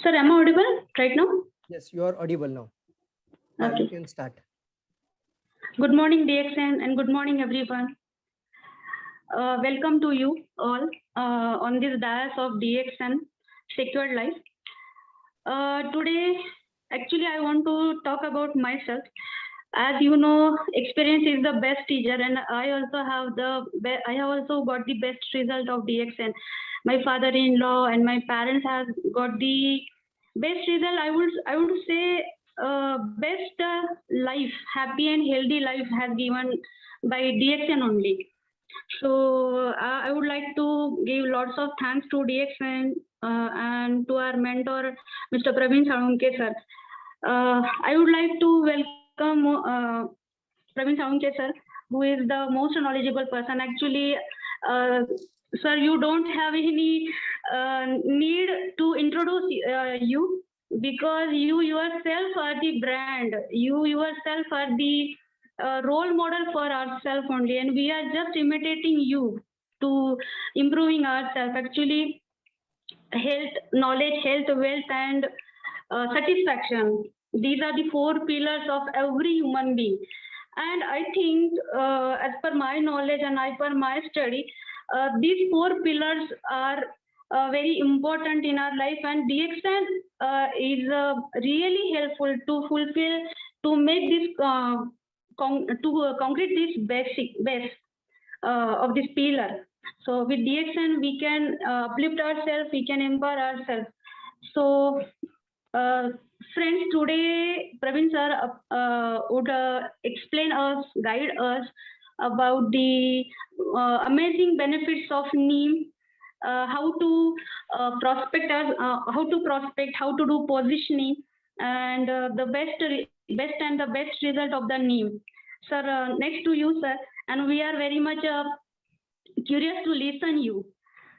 Sir, am I audible right now? Yes, you are audible now. Okay. You can start. Good morning, DXN, and good morning, everyone. Welcome to you all on this dais of DXN Secured Life. Today, actually, I want to talk about myself. As you know, experience is the best teacher, and I have also got the best result of DXN. My father-in-law and my parents have got the best result. I would say best life, happy and healthy life has given by DXN only. So I would like to give lots of thanks to DXN and to our mentor, Mr. Praveen Salunke sir. I would like to welcome Praveen Salunke sir, who is the most knowledgeable person. Actually, sir, you don't have any need to introduce you, because you yourself are the brand. You yourself are the role model for ourselves only, and we are just imitating you to improving ourselves. Actually, health, knowledge, health, wealth, and satisfaction. These are the four pillars of every human being. And I think, as per my knowledge and as per my study, these four pillars are very important in our life, and DXN is really helpful to fulfill, to make this, concrete this base of this pillar. So with DXN, we can uplift ourselves, we can empower ourselves. So, friends, today Praveen sir would explain us, guide us about the amazing benefits of NEEM, how to prospect us, how to do positioning, and the best and the best result of the NEEM. Sir, next to you, sir, and we are very much curious to listen you.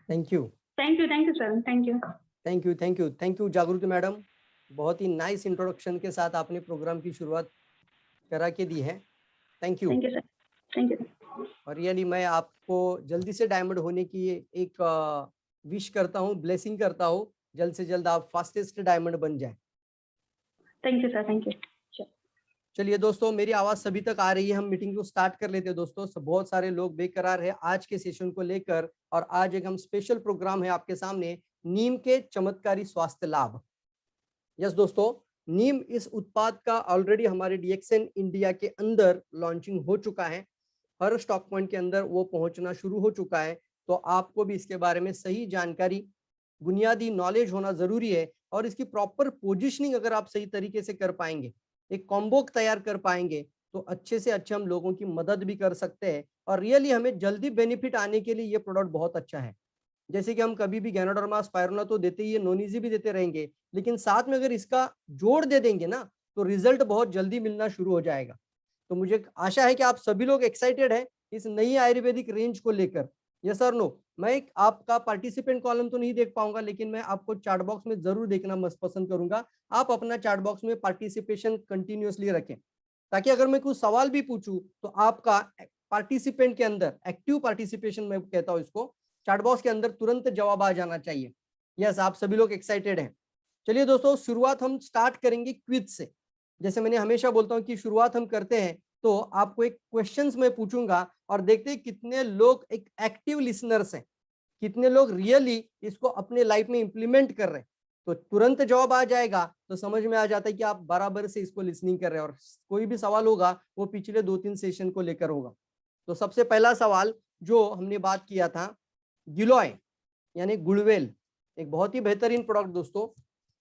Thank you. Thank you, sir. Thank you. Thank you जागृति madam, बहुत ही nice introduction के साथ आपने programme की शुरुआत करा के दी है. Thank you sir. Thank you. और रियली मैं आपको जल्दी से डायमंड होने की एक विश करता हूँ, ब्लेसिंग करता हूँ, जल्द से जल्द आप फास्टेस्ट डायमंड बन जाए. Thank you sir. Thank you. चलिए दोस्तों, मेरी आवाज सभी तक आ रही है? हम मीटिंग को स्टार्ट कर लेते हैं दोस्तों. बहुत सारे लोग बेकरार है आज के सेशन को लेकर, और आज एक हम स्पेशल प्रोग्राम है आपके सामने, नीम के चमत्कारी स्वास्थ्य लाभ. यस दोस्तों, नीम इस उत्पाद का ऑलरेडी हमारे डीएक्सएन इंडिया के अंदर लॉन्चिंग हो चुका है. हर स्टॉक पॉइंट के अंदर वो पहुंचना शुरू हो चुका है. तो आपको भी इसके बारे में सही जानकारी, बुनियादी नॉलेज होना जरूरी है, और इसकी प्रॉपर पोजीशनिंग अगर आप सही तरीके से कर पाएंगे, एक कॉम्बो तैयार कर पाएंगे, तो अच्छे से अच्छे हम लोगों की मदद भी कर सकते हैं. और रियली हमें जल्दी बेनिफिट आने के लिए ये प्रोडक्ट बहुत अच्छा है. जैसे कि हम कभी भी गैनोडर्मा स्पाइरुलिना तो देते ही है, नोनीजी भी देते रहेंगे, लेकिन साथ में अगर इसका जोड़ दे देंगे ना, तो रिजल्ट बहुत जल्दी मिलना शुरू हो जाएगा. तो मुझे आशा है कि आप सभी लोग एक्साइटेड हैं इस नई आयुर्वेदिक रेंज को लेकर. यस और नो? मैं आपका पार्टिसिपेंट कॉलम तो नहीं देख पाऊंगा, लेकिन मैं आपको चैट बॉक्स में जरूर देखना मस्त पसंद करूंगा. आप अपना चैट बॉक्स में पार्टिसिपेशन कंटिन्यूअसली रखें, ताकि अगर मैं कुछ सवाल भी पूछूं तो आपका पार्टिसिपेंट के अंदर, एक्टिव पार्टिसिपेशन मैं कहता हूं इसको, चैट बॉक्स के अंदर तुरंत जवाब आ जाना चाहिए. यस, आप सभी लोग एक्साइटेड हैं? चलिए दोस्तों, शुरुआत हम स्टार्ट करेंगे क्विज से. जैसे मैंने हमेशा बोलता हूं कि शुरुआत हम करते हैं तो आपको एक क्वेश्चंस मैं पूछूंगा, और देखते हैं कितने लोग एक एक्टिव लिसनर्स हैं, कितने लोग रियली इसको अपने लाइफ में इंप्लीमेंट कर रहे हैं. तो तुरंत जवाब आ जाएगा तो समझ में आ जाता है कि आप बराबर से इसको लिसनिंग कर रहे हैं, और कोई भी सवाल होगा वो पिछले 2-3 सेशन को लेकर होगा. तो सबसे पहला सवाल जो हमने बात किया था, गिलोय यानी गुड़वेल, एक बहुत ही बेहतरीन प्रोडक्ट दोस्तों.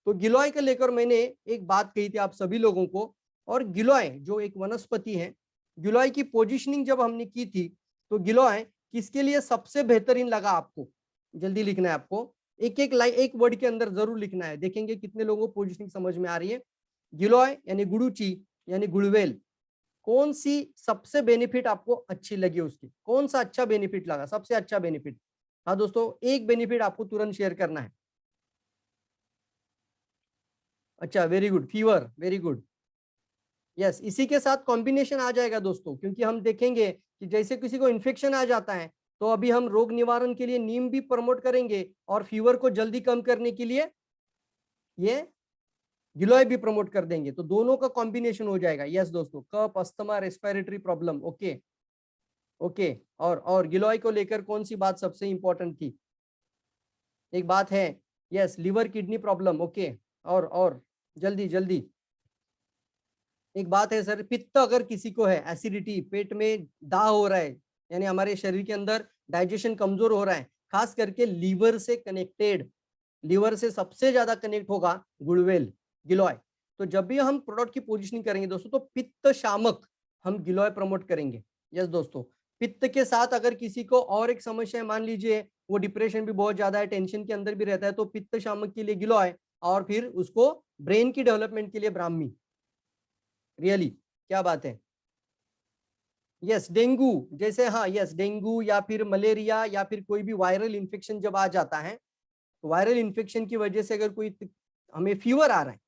तो गिलोय को लेकर मैंने एक बात कही थी आप सभी लोगों को, और गिलोय जो एक वनस्पति है, गिलोय की पोजीशनिंग जब हमने की थी, तो गिलोय किसके लिए सबसे बेहतरीन लगा आपको? जल्दी लिखना है आपको, एक लाइन, एक वर्ड के अंदर जरूर लिखना है. देखेंगे कितने लोगों को पोजीशनिंग समझ में आ रही है. गिलोय यानी गुड़ुची यानी गुड़वेल, कौन सी सबसे बेनिफिट आपको अच्छी लगी? उसकी कौन सा अच्छा बेनिफिट लगा, सबसे अच्छा बेनिफिट? हाँ दोस्तों, एक बेनिफिट आपको तुरंत शेयर करना है. अच्छा, very good. Fever, very good. Yes, इसी के साथ कॉम्बिनेशन आ जाएगा दोस्तों, क्योंकि हम देखेंगे कि जैसे किसी को इन्फेक्शन आ जाता है, तो अभी हम रोग निवारण के लिए नीम भी प्रमोट करेंगे, और फीवर को जल्दी कम करने के लिए ये गिलोय भी प्रमोट कर देंगे, तो दोनों का कॉम्बिनेशन हो जाएगा। यस दोस्तों, cough, asthma, respiratory problem, okay okay. और गिलोय को लेकर कौन सी बात सबसे इंपॉर्टेंट थी? एक बात है, yes, liver kidney problem, okay. और जल्दी जल्दी एक बात है सर, पित्त अगर किसी को है, एसिडिटी, पेट में दाह हो रहा है, यानी हमारे शरीर के अंदर डाइजेशन कमजोर हो रहा है, खास करके लीवर से कनेक्टेड, लीवर से सबसे ज्यादा कनेक्ट होगा गुड़वेल, गिलोय। तो जब भी हम प्रोडक्ट की पोजीशनिंग करेंगे दोस्तों, तो पित्त शामक हम गिलोय प्रमोट करेंगे। यस दोस्तों, पित्त के साथ अगर किसी को और एक समस्या है, मान लीजिए वो डिप्रेशन भी बहुत ज्यादा है, टेंशन के अंदर भी रहता है, तो पित्त शामक के लिए गिलोय, और फिर उसको ब्रेन की डेवलपमेंट के लिए ब्राह्मी। रियली क्या बात है। यस, डेंगू जैसे, हाँ यस, डेंगू या फिर मलेरिया या फिर कोई भी वायरल इन्फेक्शन जब आ जाता है, तो वायरल इन्फेक्शन की वजह से अगर कोई हमें फीवर आ रहा है,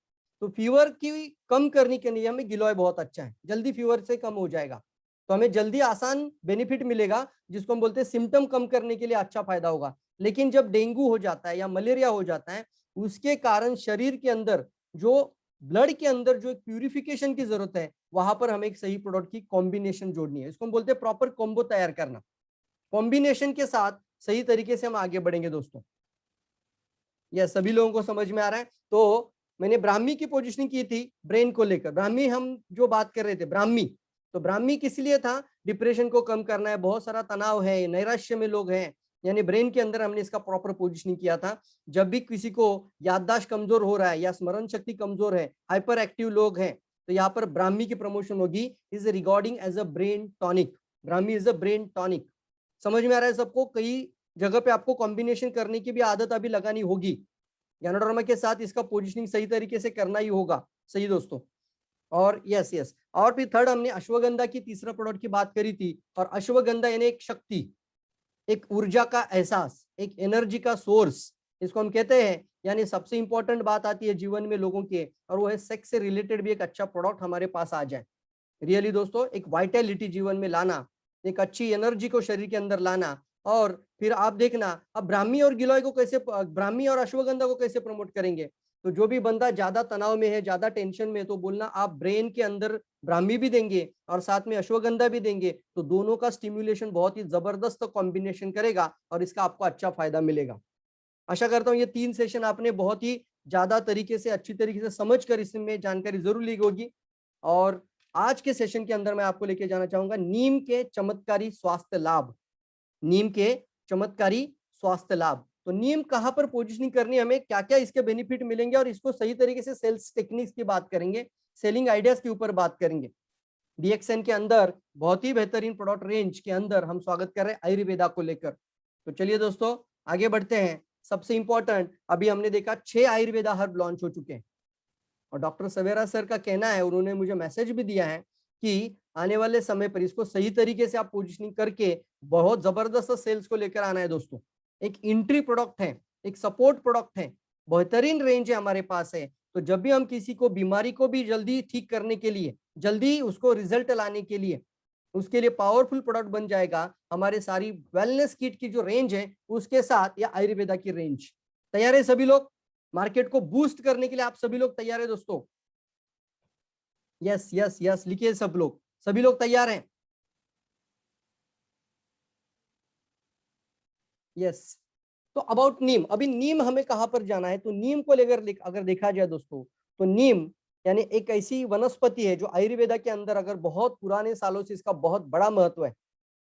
तो फीवर की कम करने के लिए हमें गिलोय बहुत अच्छा है, जल्दी फीवर से कम हो जाएगा, तो हमें जल्दी आसान बेनिफिट मिलेगा, जिसको हम बोलते हैं सिम्टम कम करने के लिए अच्छा फायदा होगा। लेकिन जब डेंगू हो जाता है या मलेरिया हो जाता है, उसके कारण शरीर के अंदर जो ब्लड के अंदर जो एक प्यूरिफिकेशन की जरूरत है, वहां पर हमें एक सही प्रोडक्ट की कॉम्बिनेशन जोड़नी है, इसको हम बोलते हैं प्रॉपर कॉम्बो तैयार करना। कॉम्बिनेशन के साथ सही तरीके से हम आगे बढ़ेंगे दोस्तों। यह सभी लोगों को समझ में आ रहा है? तो मैंने ब्राह्मी की पोजीशनिंग की थी ब्रेन को लेकर। ब्राह्मी हम जो बात कर रहे थे, ब्राह्मी, तो ब्राह्मी किस लिए था? डिप्रेशन को कम करना है, बहुत सारा तनाव है, नैराश्य में लोग हैं, यानी ब्रेन के अंदर हमने इसका प्रॉपर पोजीशनिंग किया था। जब भी किसी को याददाश्त कमजोर हो रहा है या स्मरण शक्ति कमजोर है, हाइपर एक्टिव लोग हैं, तो यहाँ पर ब्राह्मी की प्रमोशन होगी, is regarding as a brain tonic. Brahmi is a brain tonic. समझ में आ रहा है सबको? कई जगह पे आपको कॉम्बिनेशन करने की भी आदत अभी लगानी होगी, गैनोडर्मा के साथ इसका पोजीशनिंग सही तरीके से करना ही होगा। सही दोस्तों। और यस यस, और फिर थर्ड हमने अश्वगंधा की तीसरा प्रोडक्ट की बात करी थी, और अश्वगंधा यानी एक शक्ति, एक ऊर्जा का एहसास, एक एनर्जी का सोर्स, इसको हम कहते हैं। यानी सबसे इंपॉर्टेंट बात आती है जीवन में लोगों के, और वो है सेक्स से रिलेटेड भी एक अच्छा प्रोडक्ट हमारे पास आ जाए। रियली दोस्तों, एक वाइटलिटी जीवन में लाना, एक अच्छी एनर्जी को शरीर के अंदर लाना। और फिर आप देखना, अब ब्राह्मी और गिलोय को कैसे, ब्राह्मी और अश्वगंधा को कैसे प्रमोट करेंगे? तो जो भी बंदा ज्यादा तनाव में है, ज्यादा टेंशन में है, तो बोलना आप ब्रेन के अंदर ब्राह्मी भी देंगे और साथ में अश्वगंधा भी देंगे, तो दोनों का स्टिम्युलेशन बहुत ही जबरदस्त कॉम्बिनेशन करेगा और इसका आपको अच्छा फायदा मिलेगा। आशा करता हूँ ये 3 सेशन आपने बहुत ही ज्यादा तरीके से, अच्छी तरीके से समझ कर इसमें जानकारी जरूर ली होगी। और आज के सेशन के अंदर मैं आपको लेके जाना चाहूंगा नीम के चमत्कारी स्वास्थ्य लाभ। नीम के चमत्कारी स्वास्थ्य लाभ, तो नीम कहां पर पोजीशनिंग करनी है, हमें क्या क्या इसके बेनिफिट मिलेंगे, और इसको सही तरीके से सेल्स टेक्निक्स की बात करेंगे, सेलिंग आइडियाज के ऊपर बात करेंगे। डीएक्सएन के अंदर बहुत ही बेहतरीन प्रोडक्ट रेंज के अंदर हम स्वागत कर रहे हैं आयुर्वेदा को लेकर। तो चलिए दोस्तों आगे बढ़ते हैं। सबसे इंपॉर्टेंट, अभी हमने देखा 6 आयुर्वेदा हर्ब लॉन्च हो चुके हैं, और डॉक्टर सवेरा सर का कहना है, उन्होंने मुझे मैसेज भी दिया है कि आने वाले समय पर इसको सही तरीके से आप पोजीशनिंग करके बहुत जबरदस्त सेल्स को लेकर आना है दोस्तों। एक एंट्री प्रोडक्ट है, एक सपोर्ट प्रोडक्ट है, बेहतरीन रेंज है हमारे पास है। तो जब भी हम किसी को बीमारी को भी जल्दी ठीक करने के लिए, जल्दी उसको रिजल्ट लाने के लिए, उसके लिए पावरफुल प्रोडक्ट बन जाएगा हमारे सारी वेलनेस किट की जो रेंज है उसके साथ, या आयुर्वेदा की रेंज। तैयार है सभी लोग? मार्केट को बूस्ट करने के लिए आप सभी लोग तैयार है दोस्तों? यस यस यस, लिखिए सब लोग, सभी लोग तैयार हैं? यस। तो अबाउट नीम, अभी नीम हमें कहां पर जाना है, तो नीम को लेकर अगर देखा जाए दोस्तों, तो नीम यानी एक ऐसी वनस्पति है जो आयुर्वेदा के अंदर अगर बहुत पुराने सालों से इसका बहुत बड़ा महत्व है।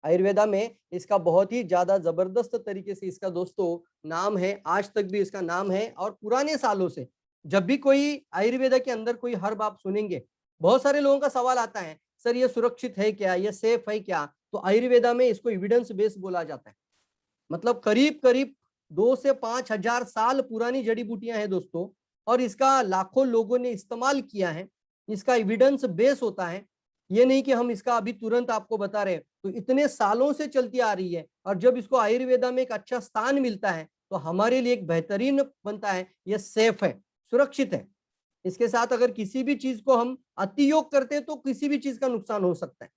आयुर्वेदा में इसका बहुत ही ज्यादा जबरदस्त तरीके से इसका दोस्तों नाम है, आज तक भी इसका नाम है। और पुराने सालों से जब भी कोई आयुर्वेदा के अंदर कोई हर्ब आप सुनेंगे, बहुत सारे लोगों का सवाल आता है, सर ये सुरक्षित है क्या, ये सेफ है क्या? तो आयुर्वेदा में इसको एविडेंस बेस्ड बोला जाता है। मतलब करीब करीब 2 से 5 हजार साल पुरानी जड़ी बूटियां हैं दोस्तों, और इसका लाखों लोगों ने इस्तेमाल किया है। इसका एविडेंस बेस होता है, ये नहीं कि हम इसका अभी तुरंत आपको बता रहे हैं, तो इतने सालों से चलती आ रही है। और जब इसको आयुर्वेदा में एक अच्छा स्थान मिलता है, तो हमारे लिए एक बेहतरीन बनता है, ये सेफ है, सुरक्षित है। इसके साथ अगर किसी भी चीज को हम अतियोग करते हैं, तो किसी भी चीज का नुकसान हो सकता है।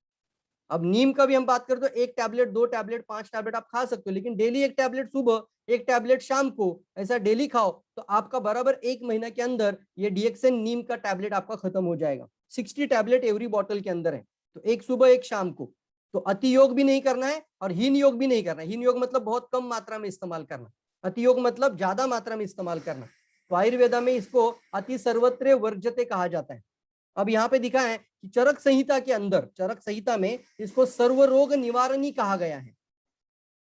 अब नीम का भी हम बात करें तो 1 टैबलेट, 2 टैबलेट, 5 टैबलेट आप खा सकते हो, लेकिन डेली 1 टैबलेट सुबह, 1 टैबलेट शाम को, ऐसा डेली खाओ तो आपका बराबर 1 महीना के अंदर ये डीएक्सएन नीम का टैबलेट आपका खत्म हो जाएगा। 60 टैबलेट एवरी बॉटल के अंदर है, तो 1 सुबह 1 शाम को। तो अति योग भी नहीं करना है और हीन योग भी नहीं करना है। हीन योग मतलब बहुत कम मात्रा में इस्तेमाल करना, अति योग मतलब ज्यादा मात्रा में इस्तेमाल करना। तो आयुर्वेदा में इसको अति सर्वत्र वर्ज्यते कहा जाता है। अब यहाँ पे दिखा है कि चरक संहिता के अंदर, चरक संहिता में इसको सर्वरोग निवारणी कहा गया है।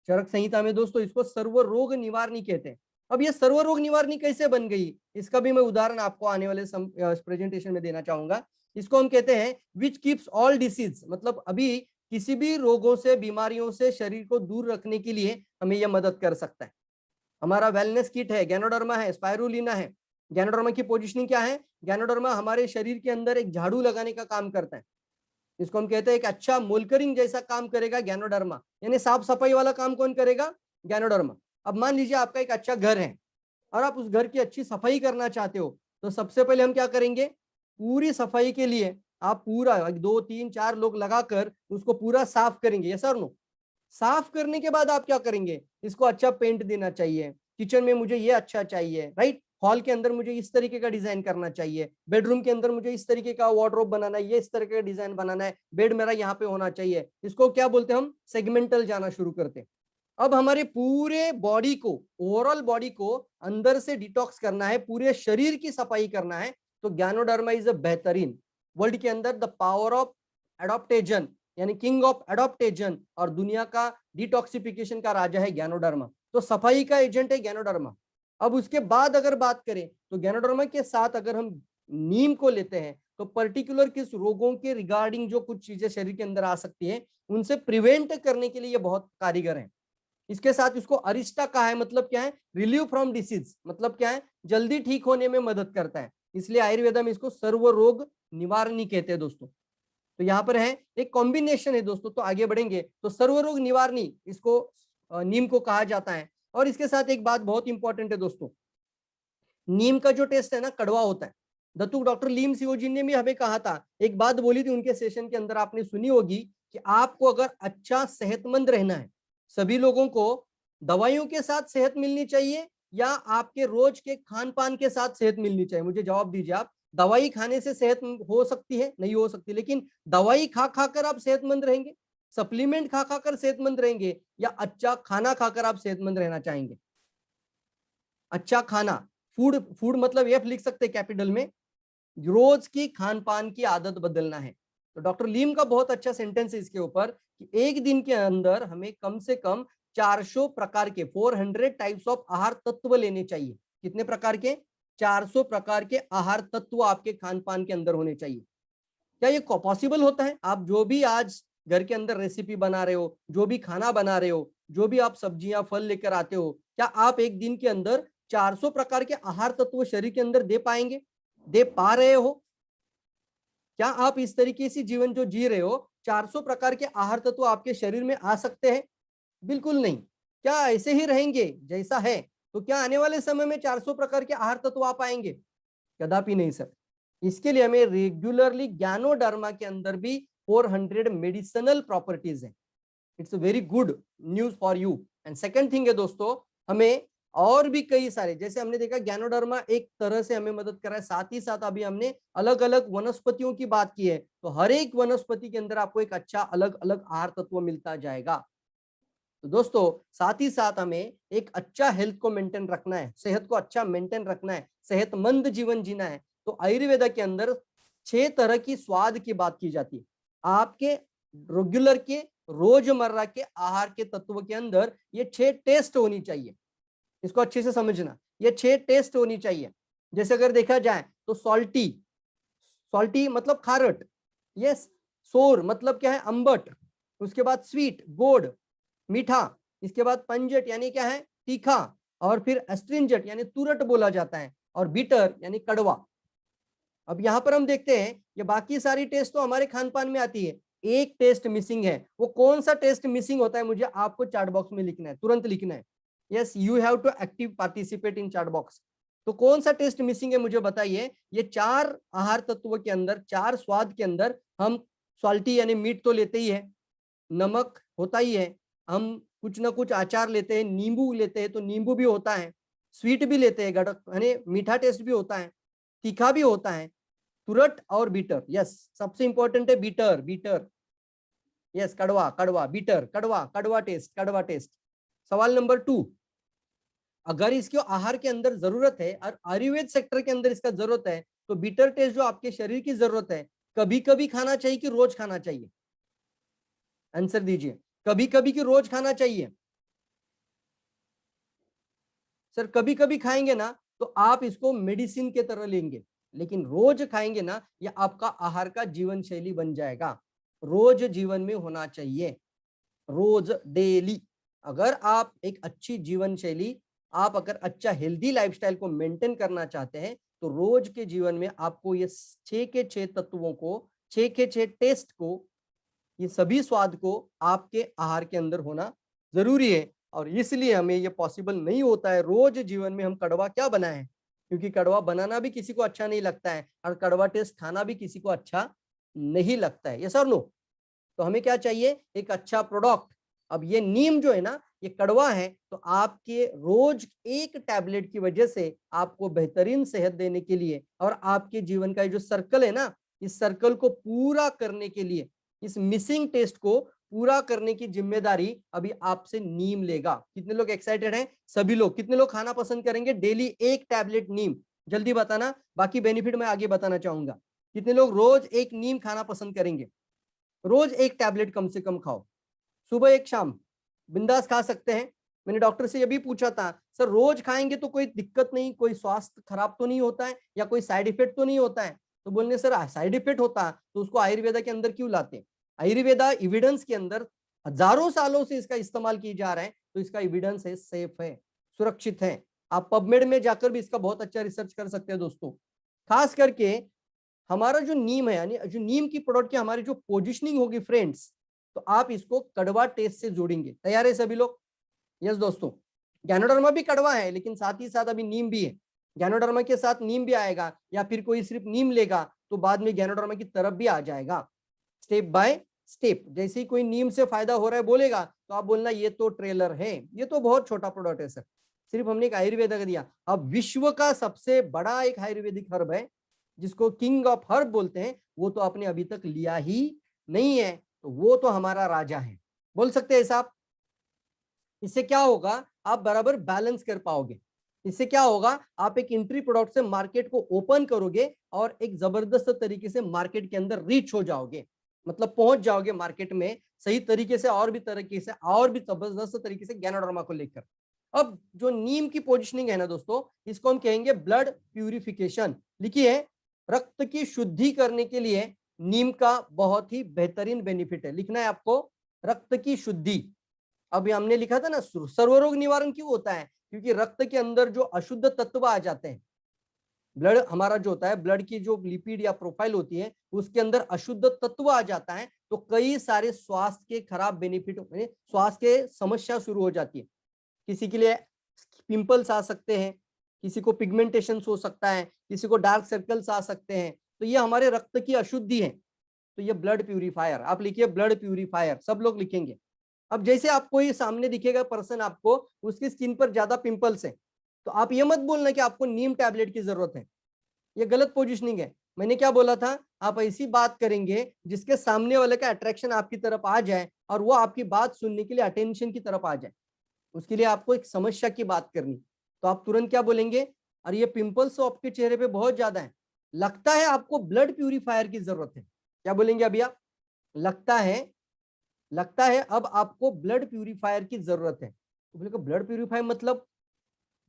चरक संहिता में दोस्तों इसको सर्वरोग निवारणी कहते हैं। अब ये सर्वरोग निवारणी कैसे बन गई, इसका भी मैं उदाहरण आपको आने वाले प्रेजेंटेशन में देना चाहूंगा। इसको हम कहते हैं विच कीप्स ऑल डिसीज, मतलब अभी किसी भी रोगों से, बीमारियों से शरीर को दूर रखने के लिए हमें यह मदद कर सकता है। हमारा वेलनेस किट है, गैनोडर्मा है, स्पाइरुलिना है। गैनोडर्मा की पोजीशनिंग क्या है, गैनोडर्मा हमारे शरीर के अंदर एक झाड़ू लगाने का काम करता है। इसको हम कहते हैं एक अच्छा मोलकरिंग जैसा काम करेगा गैनोडर्मा, यानी साफ सफाई वाला काम कौन करेगा, गैनोडर्मा। अब मान लीजिए आपका एक अच्छा घर है और आप उस घर की अच्छी सफाई करना चाहते हो, तो सबसे पहले हम क्या करेंगे, पूरी सफाई के लिए आप पूरा 2 3 4 लोग लगाकर उसको पूरा साफ करेंगे, यस और नो। साफ करने के बाद आप क्या करेंगे, इसको अच्छा पेंट देना चाहिए, किचन में मुझे ये अच्छा चाहिए, राइट, हॉल के अंदर मुझे इस तरीके का डिजाइन करना चाहिए, बेडरूम के अंदर मुझे इस तरीके का वार्डरोब बनाना है, ये इस तरीके का डिजाइन बनाना है, बेड मेरा यहाँ पे होना चाहिए। इसको क्या बोलते हैं हम, सेगमेंटल जाना शुरू करते हैं। अब हमारे पूरे बॉडी को, ओवरऑल बॉडी को अंदर से डिटॉक्स करना है, पूरे शरीर की सफाई करना है, तो गैनोडर्मा इज अ बेहतरीन, वर्ल्ड के अंदर द पावर ऑफ एडॉप्टेजन, यानी किंग ऑफ एडॉप्टेजन, और दुनिया का डिटॉक्सिफिकेशन का राजा है गैनोडर्मा। तो सफाई का एजेंट है गैनोडर्मा। अब उसके बाद अगर बात करें तो गैनोडर्मा के साथ अगर हम नीम को लेते हैं तो पर्टिकुलर किस रोगों के रिगार्डिंग जो कुछ चीजें शरीर के अंदर आ सकती है उनसे प्रिवेंट करने के लिए ये बहुत कारीगर है। इसके साथ इसको अरिष्टा कहा है, मतलब क्या है, रिलीव फ्रॉम डिसीज, मतलब क्या है, जल्दी ठीक होने में मदद करता है, इसलिए आयुर्वेदा में इसको सर्व रोग निवारणी कहते हैं दोस्तों। तो यहाँ पर है एक कॉम्बिनेशन है दोस्तों, तो आगे बढ़ेंगे तो सर्वरोग निवारणी इसको नीम को कहा जाता है। और इसके साथ एक बात बहुत इंपॉर्टेंट है दोस्तों, नीम का जो टेस्ट है ना कड़वा होता है। दत्तू डॉक्टर लीम सियोजिन ने भी हमें कहा था, एक बात बोली थी उनके सेशन के अंदर, आपने सुनी होगी कि आपको अगर अच्छा सेहतमंद रहना है, सभी लोगों को दवाइयों के साथ सेहत मिलनी चाहिए या आपके रोज के खान पान के साथ सेहत मिलनी चाहिए, मुझे जवाब दीजिए आप। दवाई खाने से सेहत हो सकती है, नहीं हो सकती, लेकिन दवाई खा खाकर आप सेहतमंद रहेंगे, सप्लीमेंट खा खाकर सेहतमंद रहेंगे, या अच्छा खाना खाकर आप सेहतमंद रहना चाहेंगे। अच्छा खाना, फूड, फूड मतलब ये लिख सकते हैं कैपिटल में, रोज की खान पान की आदत बदलना है। तो डॉक्टर लीम का बहुत अच्छा सेंटेंस है इसके ऊपर कि एक दिन के अंदर हमें कम से कम 400 प्रकार के, 400 टाइप्स ऑफ आहार तत्व लेने चाहिए। कितने प्रकार के, 400 प्रकार के आहार तत्व आपके खान पान के अंदर होने चाहिए। क्या ये पॉसिबल होता है, आप जो भी आज घर के अंदर रेसिपी बना रहे हो, जो भी खाना बना रहे हो, जो भी आप सब्जियां फल लेकर आते हो, क्या आप एक दिन के अंदर 400 प्रकार के आहार तत्व शरीर के अंदर दे पाएंगे, दे पा रहे हो? क्या आप इस तरीके से जीवन जो जी रहे हो, 400 प्रकार के आहार तत्व आपके शरीर में आ सकते हैं? बिल्कुल नहीं। क्या ऐसे ही रहेंगे जैसा है, तो क्या आने वाले समय में 400 प्रकार के आहार तत्व आ पाएंगे? कदापि नहीं सर। इसके लिए हमें रेगुलरली गैनोडर्मा के अंदर भी 400 मेडिसिनल प्रॉपर्टीज है। It's a very good news for you. And second thing है दोस्तों, हमें और भी कई सारे, जैसे हमने देखा गैनोडर्मा एक तरह से हमें मदद कर रहा है, साथ ही साथ अभी हमने अलग अलग वनस्पतियों की बात की है, तो हर एक वनस्पति के अंदर आपको एक अच्छा अलग अलग आहार तत्व मिलता जाएगा। तो दोस्तों साथ ही साथ हमें एक अच्छा हेल्थ को मेंटेन रखना है, सेहत को अच्छा मेंटेन रखना है, सेहतमंद जीवन जीना है, तो आयुर्वेदा के अंदर 6 तरह की स्वाद की बात की जाती है। आपके रेगुलर के, रोजमर्रा के आहार के तत्व के अंदर ये 6 टेस्ट होनी चाहिए। इसको अच्छे से समझना, ये 6 टेस्ट होनी चाहिए। जैसे अगर देखा जाए तो सॉल्टी, सॉल्टी मतलब खारट, यस, सोर मतलब क्या है, अम्बट, उसके बाद स्वीट गोड मीठा, इसके बाद पंजट यानी क्या है, तीखा, और फिर एस्ट्रिंजेंट यानी तुरट बोला जाता है, और बिटर यानी कड़वा। अब यहाँ पर हम देखते हैं ये बाकी सारी टेस्ट तो हमारे खान पान में आती है, एक टेस्ट मिसिंग है। वो कौन सा टेस्ट मिसिंग होता है, मुझे आपको चैट बॉक्स में लिखना है, तुरंत लिखना है। Yes, you have to active participate in chat box. तो कौन सा टेस्ट मिसिंग है मुझे बताइए। ये 4 आहार तत्व के अंदर, 4 स्वाद के अंदर हम सॉल्टी यानी मीट तो लेते ही है, नमक होता ही है, हम कुछ ना कुछ अचार लेते हैं, नींबू लेते हैं तो नींबू भी होता है, स्वीट भी लेते हैं, गड़क यानी मीठा टेस्ट भी होता है, तीखा भी होता है, तुरट और बीटर। यस, सबसे इंपॉर्टेंट है बीटर, बीटर। यस, कड़वा, कड़वा, बीटर, कड़वा, कड़वा टेस्ट, कड़वा टेस्ट। सवाल नंबर 2, अगर इसके आहार के अंदर जरूरत है और आयुर्वेद सेक्टर के अंदर इसका जरूरत है, तो बीटर टेस्ट जो आपके शरीर की जरूरत है, कभी कभी खाना चाहिए कि रोज खाना चाहिए? आंसर दीजिए, कभी कभी कि रोज खाना चाहिए? सर कभी कभी खाएंगे ना तो आप इसको मेडिसिन के तरह लेंगे, लेकिन रोज खाएंगे ना ये आपका आहार का जीवन शैली बन जाएगा। रोज जीवन में होना चाहिए, रोज, डेली। अगर आप एक अच्छी जीवन शैली, आप अगर अच्छा हेल्दी लाइफस्टाइल को मेंटेन करना चाहते हैं, तो रोज के जीवन में आपको ये 6 के 6 तत्वों को, 6 के 6 टेस्ट को, ये सभी स्वाद को आपके आहार के अंदर होना जरूरी है। और इसलिए हमें ये पॉसिबल नहीं होता है रोज जीवन में हम कड़वा क्या बनाएं, क्योंकि कड़वा बनाना भी किसी को अच्छा नहीं लगता है और कड़वा टेस्ट खाना भी किसी को अच्छा नहीं लगता है। ये सर नो, तो हमें क्या चाहिए? एक अच्छा प्रोडक्ट। अब ये नीम जो है ना, ये कड़वा है, तो आपके रोज एक टैबलेट की वजह से आपको बेहतरीन सेहत देने के लिए और आपके जीवन का जो सर्कल है ना, इस सर्कल को पूरा करने के लिए, इस मिसिंग टेस्ट को पूरा करने की जिम्मेदारी अभी आपसे नीम लेगा। कितने लोग एक्साइटेड हैं? सभी लोग। कितने लोग खाना पसंद करेंगे डेली एक टैबलेट नीम? जल्दी बताना, बाकी बेनिफिट मैं आगे बताना चाहूंगा। कितने लोग रोज एक नीम खाना पसंद करेंगे? रोज एक टैबलेट कम से कम खाओ, सुबह एक शाम, बिंदास खा सकते हैं। मैंने डॉक्टर से ये भी पूछा था, सर रोज खाएंगे तो कोई दिक्कत नहीं, कोई स्वास्थ्य खराब तो नहीं होता है या कोई साइड इफेक्ट तो नहीं होता है? तो बोलने सर साइड इफेक्ट होता तो उसको आयुर्वेदा के अंदर क्यों लाते? आयुर्वेदा एविडेंस के अंदर हजारों सालों से इसका इस्तेमाल किया जा रहा है, तो इसका एविडेंस है, सेफ है, सुरक्षित है। आप पबमेड में जाकर भी इसका बहुत अच्छा रिसर्च कर सकते हैं दोस्तों। खास करके हमारा जो नीम है, यानी जो नीम की प्रोडक्ट की हमारी जो पोजिशनिंग होगी फ्रेंड्स, तो आप इसको कड़वा टेस्ट से जोड़ेंगे। तैयार है सभी लोग? यस दोस्तों, गैनोडर्मा भी कड़वा है, लेकिन साथ ही साथ अभी नीम भी है। गैनोडर्मा के साथ नीम भी आएगा, या फिर कोई सिर्फ नीम लेगा तो बाद में गैनोडर्मा की तरफ भी आ जाएगा, स्टेप बाय स्टेप। जैसे ही कोई नीम से फायदा हो रहा है बोलेगा, तो आप बोलना ये तो ट्रेलर है, ये तो बहुत छोटा प्रोडक्ट है सर, सिर्फ हमने एक आयुर्वेदा का दिया। अब विश्व का सबसे बड़ा एक आयुर्वेदिक हर्ब है, जिसको किंग ऑफ हर्ब बोलते हैं, वो तो आपने अभी तक लिया ही नहीं है, तो वो तो हमारा राजा है, बोल सकते हैं साहब। इससे क्या होगा? आप बराबर बैलेंस कर पाओगे। इससे क्या होगा? आप एक एंट्री प्रोडक्ट से मार्केट को ओपन करोगे और एक जबरदस्त तरीके से मार्केट के अंदर रीच हो जाओगे, मतलब पहुंच जाओगे मार्केट में सही तरीके से, और भी तरीके से, और भी जबरदस्त तरीके से गैनोडर्मा को लेकर। अब जो नीम की पोजिशनिंग है ना दोस्तों, इसको हम कहेंगे ब्लड प्यूरिफिकेशन। लिखिए, रक्त की शुद्धि करने के लिए नीम का बहुत ही बेहतरीन बेनिफिट है। लिखना है आपको, रक्त की शुद्धि। अभी हमने लिखा था ना, सर्वरोग निवारण क्यों होता है? क्योंकि रक्त के अंदर जो अशुद्ध तत्व आ जाते हैं, ब्लड हमारा जो होता है, ब्लड की जो लिपिड या प्रोफाइल होती है, उसके अंदर अशुद्ध तत्व आ जाता है, तो कई सारे स्वास्थ्य के खराब बेनिफिट, स्वास्थ्य के समस्या शुरू हो जाती है। किसी के लिए पिंपल्स आ सकते हैं, किसी को पिगमेंटेशन हो सकता है, किसी को डार्क सर्कल्स आ सकते हैं, तो ये हमारे रक्त की अशुद्धि है। तो ये ब्लड प्यूरिफायर, आप लिखिए ब्लड प्यूरिफायर, सब लोग लिखेंगे। अब जैसे आपको ये सामने दिखेगा पर्सन, आपको उसकी स्किन पर ज्यादा पिंपल्स है, तो आप ये मत बोलना कि आपको नीम टैबलेट की जरूरत है, ये गलत पोजीशनिंग है। मैंने क्या बोला था? आप ऐसी बात करेंगे जिसके सामने वाले का अट्रैक्शन आपकी तरफ आ जाए और वो आपकी बात सुनने के लिए अटेंशन की तरफ आ जाए। उसके लिए आपको एक समस्या की बात करनी, तो आप तुरंत क्या बोलेंगे? अरे ये पिंपल्स तो आपके चेहरे पे बहुत ज्यादा है, लगता है आपको ब्लड प्यूरिफायर की जरूरत है। क्या बोलेंगे अभी आप? लगता है अब आपको ब्लड प्यूरिफायर की जरूरत है। तो बोले ब्लड प्यूरिफायर मतलब,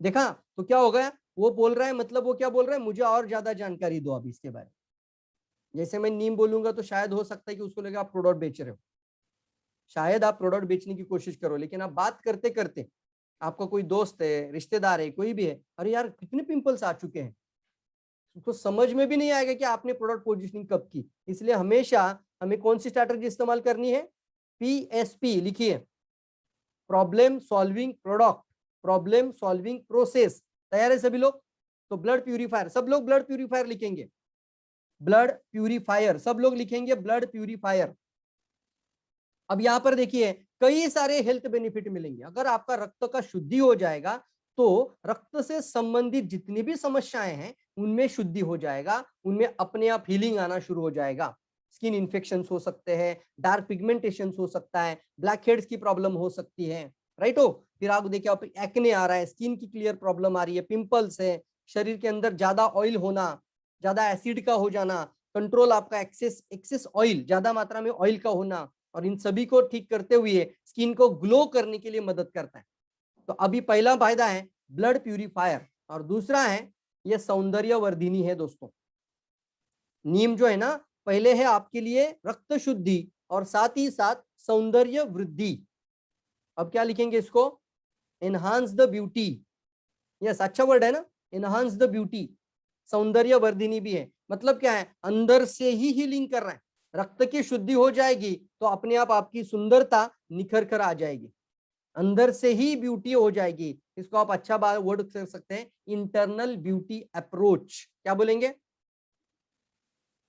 देखा तो क्या हो गया? वो बोल रहा है, मतलब वो क्या बोल रहा है, मुझे और ज्यादा जानकारी दो अभी इसके बारे में। जैसे मैं नीम बोलूंगा तो शायद हो सकता है कि उसको लगे आप प्रोडक्ट बेच रहे हो, शायद आप प्रोडक्ट बेचने की कोशिश करो, लेकिन आप बात करते करते, आपका कोई दोस्त है, रिश्तेदार है, कोई भी है, अरे यार कितने पिंपल्स आ चुके हैं, उसको समझ में भी नहीं आएगा कि आपने प्रोडक्ट पोजीशनिंग कब की। इसलिए हमेशा हमें कौन सी स्ट्रैटेजी इस्तेमाल करनी है? PSP लिखिए, problem solving product, problem solving process. तैयार है सभी लोग? तो ब्लड प्यूरिफायर, सब लोग ब्लड प्यूरिफायर लिखेंगे, ब्लड प्यूरिफायर, सब लोग लिखेंगे ब्लड प्यूरिफायर। अब यहाँ पर देखिए कई सारे हेल्थ बेनिफिट मिलेंगे। अगर आपका रक्त का शुद्धि हो जाएगा तो रक्त से संबंधित जितनी भी समस्याएं हैं उनमें शुद्धि हो जाएगा, उनमें अपने आप हीलिंग आना शुरू हो जाएगा। स्किन इन्फेक्शन हो सकते हैं, डार्क पिगमेंटेशन हो सकता है, ब्लैक हेड्स की प्रॉब्लम हो सकती है, राइट हो। फिर आप देखिए आप एक्ने आ रहा है, स्किन की क्लियर प्रॉब्लम आ रही है, पिंपल्स है, शरीर के अंदर ज्यादा ऑयल होना, ज्यादा एसिड का हो जाना, कंट्रोल आपका एक्सेस ऑयल, ज्यादा मात्रा में ऑयल का होना, और इन सभी को ठीक करते हुए स्किन को ग्लो करने के लिए मदद करता है। तो अभी पहला फायदा है ब्लड प्यूरिफायर, और दूसरा है ये सौंदर्य वर्धिनी है दोस्तों। नीम जो है ना, पहले है आपके लिए रक्त शुद्धि और साथ ही साथ सौंदर्य वृद्धि। अब क्या लिखेंगे इसको, एनहांस द ब्यूटी। यस, अच्छा वर्ड है ना, एनहांस द ब्यूटी। सौंदर्य वर्धिनी भी है, मतलब क्या है, अंदर से ही हीलिंग कर रहा है। रक्त की शुद्धि हो जाएगी तो अपने आप आपकी सुंदरता निखर कर आ जाएगी, अंदर से ही ब्यूटी हो जाएगी। इसको आप अच्छा वर्ड कर सकते हैं, इंटरनल ब्यूटी अप्रोच। क्या बोलेंगे,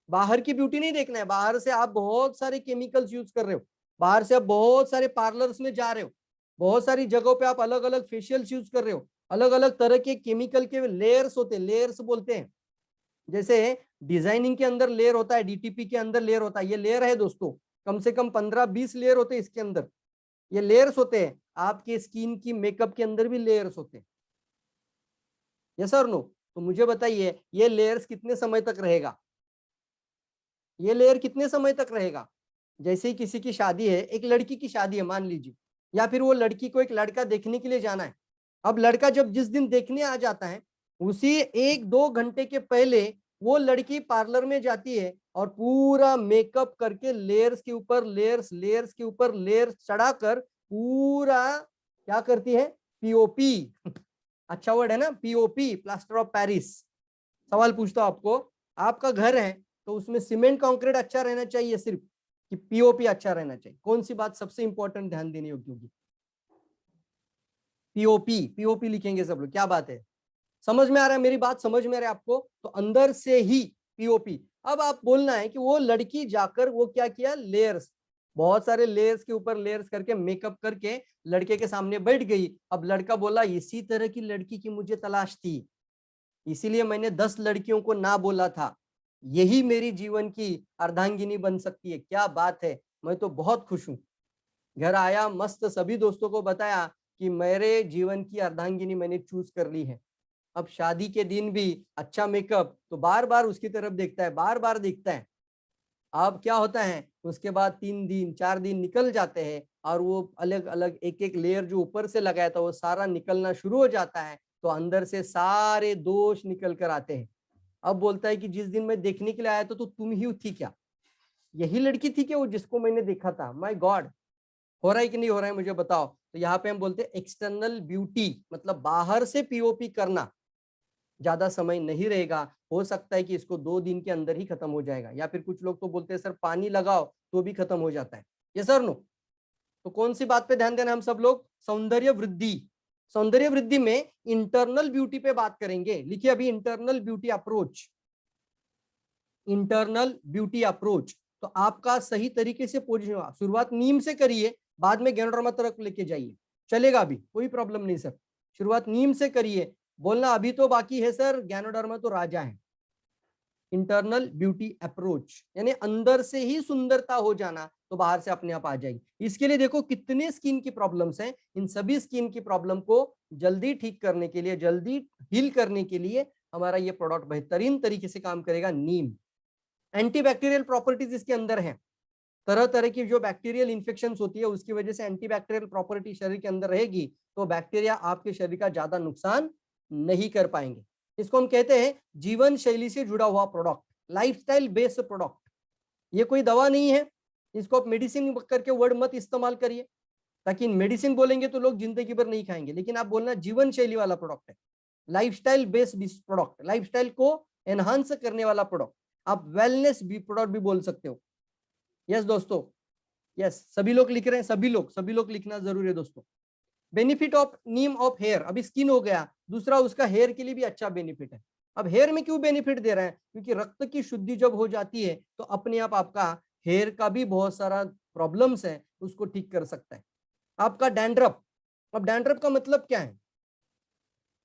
बाहर की ब्यूटी नहीं देखना है। बाहर से आप बहुत सारे केमिकल्स यूज कर रहे हो, बाहर से आप बहुत सारे पार्लर्स में जा रहे हो, बहुत सारी जगहों पे आप अलग अलग फेशियल्स यूज कर रहे हो, अलग अलग तरह के केमिकल के लेयर्स होते हैं, लेयर्स बोलते हैं। जैसे डिजाइनिंग के अंदर लेयर होता है, डीटीपी के अंदर लेयर होता है, ये लेयर है दोस्तों, कम से कम 15-20 लेयर होते हैं इसके अंदर। ये लेयर्स होते हैं, आपके स्किन की मेकअप के अंदर भी लेयर्स होते हैं। यस और नो। तो मुझे बताइए ये लेयर्स कितने समय तक रहेगा, ये लेयर कितने समय तक रहेगा। जैसे ही किसी की शादी है, एक लड़की की शादी है मान लीजिए, या फिर वो लड़की को एक लड़का देखने के लिए जाना है। अब लड़का जब जिस दिन देखने आ जाता है, उसी 1-2 घंटे के पहले वो लड़की पार्लर में जाती है और पूरा मेकअप करके लेयर्स के ऊपर लेयर्स, लेयर्स के ऊपर लेयर्स चढ़ाकर पूरा क्या करती है, पीओपी। अच्छा वर्ड है ना, पीओपी, प्लास्टर ऑफ पेरिस। सवाल पूछता हूं आपको, आपका घर है तो उसमें सीमेंट कंक्रीट अच्छा रहना चाहिए सिर्फ, कि पीओपी अच्छा रहना चाहिए? कौन सी बात सबसे इंपॉर्टेंट ध्यान देने योग्य होगी? पीओपी, पीओपी लिखेंगे सब लोग। क्या बात है, समझ में आ रहा है मेरी बात, समझ में आ रहा है आपको? तो अंदर से ही पीओपी। अब आप बोलना है कि वो लड़की जाकर वो क्या किया, लेयर्स, बहुत सारे लेयर्स के ऊपर लेयर्स करके मेकअप करके लड़के के सामने बैठ गई। अब लड़का बोला इसी तरह की लड़की की मुझे तलाश थी, इसीलिए मैंने 10 लड़कियों को ना बोला था, यही मेरी जीवन की अर्धांगिनी बन सकती है। क्या बात है, मैं तो बहुत खुश हूं। घर आया मस्त, सभी दोस्तों को बताया कि मेरे जीवन की अर्धांगिनी मैंने चूज कर ली है। अब शादी के दिन भी अच्छा मेकअप, तो बार बार उसकी तरफ देखता है, बार बार देखता है। अब क्या होता है, उसके बाद 3 दिन 4 दिन निकल जाते हैं और वो अलग अलग एक एक लेयर जो ऊपर से लगाया था वो सारा निकलना शुरू हो जाता है, तो अंदर से सारे दोष निकल कर आते हैं। अब बोलता है कि जिस दिन मैं देखने के लिए आया था तो तुम ही थी क्या, यही लड़की थी क्या वो जिसको मैंने देखा था? माय गॉड, हो रहा है कि नहीं हो रहा है मुझे बताओ। तो यहाँ पे हम बोलते हैं एक्सटर्नल ब्यूटी, मतलब बाहर से पीओपी करना ज्यादा समय नहीं रहेगा। हो सकता है कि इसको 2 दिन के अंदर ही खत्म हो जाएगा, या फिर कुछ लोग तो बोलते हैं सर पानी लगाओ तो भी खत्म हो जाता है। ये सर नो। तो कौन सी बात पे ध्यान देना हम सब लोग, सौंदर्य वृद्धि। सौंदर्य वृद्धि में इंटरनल ब्यूटी पे बात करेंगे। लिखिए अभी internal beauty approach, internal beauty approach. तो आपका सही तरीके से पोजीशन, शुरुआत नीम से करिए, बाद में गैनोडर्मा तरफ लेके जाइए, चलेगा, अभी कोई प्रॉब्लम नहीं सर। शुरुआत नीम से करिए, बोलना अभी तो बाकी है सर, गैनोडर्मा तो राजा है। इंटरनल ब्यूटी अप्रोच यानी अंदर से ही सुंदरता हो जाना, तो बाहर से अपने आप आ जाएगी। इसके लिए देखो कितने स्किन की प्रॉब्लम्स हैं, इन सभी स्किन की प्रॉब्लम को जल्दी ठीक करने के लिए, जल्दी हील करने के लिए हमारा ये प्रोडक्ट बेहतरीन तरीके से काम करेगा, नीम। एंटीबैक्टीरियल प्रॉपर्टीज इसके अंदर है, तरह तरह की जो बैक्टीरियल इन्फेक्शन होती है उसकी वजह से एंटीबैक्टीरियल प्रॉपर्टी शरीर के अंदर रहेगी, तो बैक्टीरिया आपके शरीर का ज्यादा नुकसान नहीं कर पाएंगे। इसको हम कहते हैं जीवन शैली से जुड़ा हुआ प्रोडक्ट, लाइफस्टाइल बेस्ड प्रोडक्ट। ये कोई दवा नहीं है, इसको आप मेडिसिन करके वर्ड मत इस्तेमाल करिए, ताकि मेडिसिन बोलेंगे तो लोग जिंदगी भर नहीं खाएंगे, लेकिन आप बोलना जीवन शैली वाला प्रोडक्ट है, लाइफस्टाइल बेस्ड प्रोडक्ट, लाइफस्टाइल को एनहांस करने वाला प्रोडक्ट। आप वेलनेस भी प्रोडक्ट भी बोल सकते हो। यस दोस्तों, यस, सभी लोग लिख रहे हैं, सभी लोग लिखना जरूरी है दोस्तों। Benefit of neem of hair, अभी स्किन हो गया, दूसरा उसका हेयर के लिए भी अच्छा बेनिफिट है। अब हेयर में क्यों बेनिफिट दे रहा है, क्योंकि रक्त की शुद्धि जब हो जाती है तो अपने आप आपका हेयर का भी बहुत सारा प्रॉब्लम्स है उसको ठीक कर सकता है। आपका डैंड्रफ, अब डैंड्रफ का मतलब क्या है?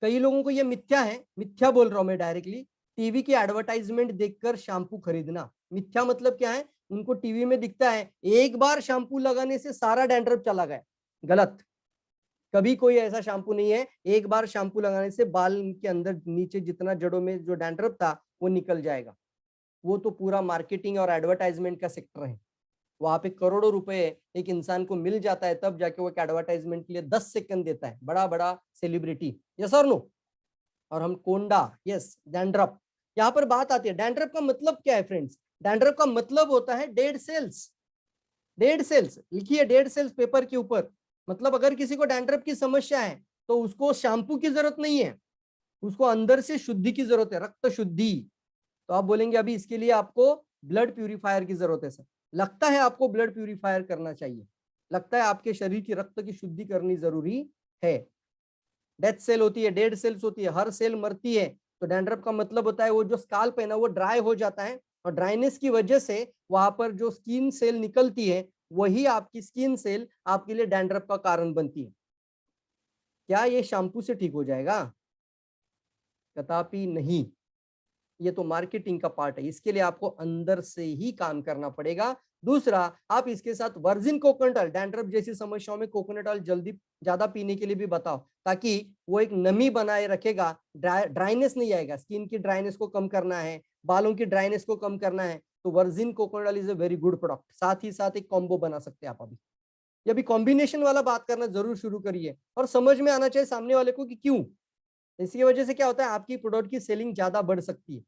कई लोगों को ये मिथ्या है, मिथ्या बोल रहा हूं मैं डायरेक्टली, टीवी की एडवर्टाइजमेंट देखकर शैम्पू खरीदना। मिथ्या मतलब क्या है? उनको टीवी में दिखता है एक बार शैम्पू लगाने से सारा डैंड्रफ चला गया। गलत, कभी कोई ऐसा शैम्पू नहीं है एक बार शैम्पू लगाने से बाल के अंदर नीचे जितना जड़ों में जो डैंड्रफ था वो निकल जाएगा। वो तो पूरा मार्केटिंग और एडवर्टाइजमेंट का सेक्टर है। वहां पे करोड़ों रुपए एक इंसान को मिल जाता है तब जाके वो एक एडवर्टाइजमेंट के लिए 10 सेकंड देता है, बड़ा बड़ा सेलिब्रिटी। यस और नो? और हम कोंडा, यस डैंड्रफ, यहाँ पर बात आती है डैंड्रफ का मतलब क्या है फ्रेंड्स? डैंड्रफ का मतलब होता है डेड सेल्स। डेड सेल्स लिखिए, डेड सेल्स पेपर के ऊपर। मतलब अगर किसी को डैंड्रफ की समस्या है तो उसको शैम्पू की जरूरत नहीं है, उसको अंदर से शुद्धि की जरूरत है, रक्त शुद्धि। तो आप बोलेंगे अभी इसके लिए आपको ब्लड प्यूरिफायर की जरूरत है। सर लगता है आपको ब्लड प्यूरिफायर करना चाहिए, लगता है आपके शरीर की रक्त की शुद्धि करनी जरूरी है। डेथ सेल होती है, डेड सेल्स होती है, हर सेल मरती है। तो डैंड्रफ का मतलब होता है वो जो स्काल्प है ना वो ड्राई हो जाता है और ड्राइनेस की वजह से वहां पर जो स्किन सेल निकलती है वही आपकी स्किन सेल आपके लिए डैंड्रफ का कारण बनती है। क्या ये शैम्पू से ठीक हो जाएगा? कदापि नहीं। ये तो मार्केटिंग का पार्ट है, इसके लिए आपको अंदर से ही काम करना पड़ेगा। दूसरा, आप इसके साथ वर्जिन कोकोनट ऑयल, डैंड्रफ जैसी समस्याओं में कोकोनट ऑयल जल्दी ज्यादा पीने के लिए भी बताओ, ताकि वो एक नमी बनाए रखेगा, ड्राइनेस नहीं आएगा। स्किन की ड्राइनेस को कम करना है, बालों की ड्राइनेस को कम करना है, तो virgin coconut oil is a very good product. साथ ही साथ एक कॉम्बो बना सकते हैं आप। अभी कॉम्बिनेशन वाला बात करना जरूर शुरू करिए और समझ में आना चाहिए सामने वाले को कि क्यों। इसकी वजह से क्या होता है, आपकी प्रोडक्ट की सेलिंग ज्यादा बढ़ सकती है।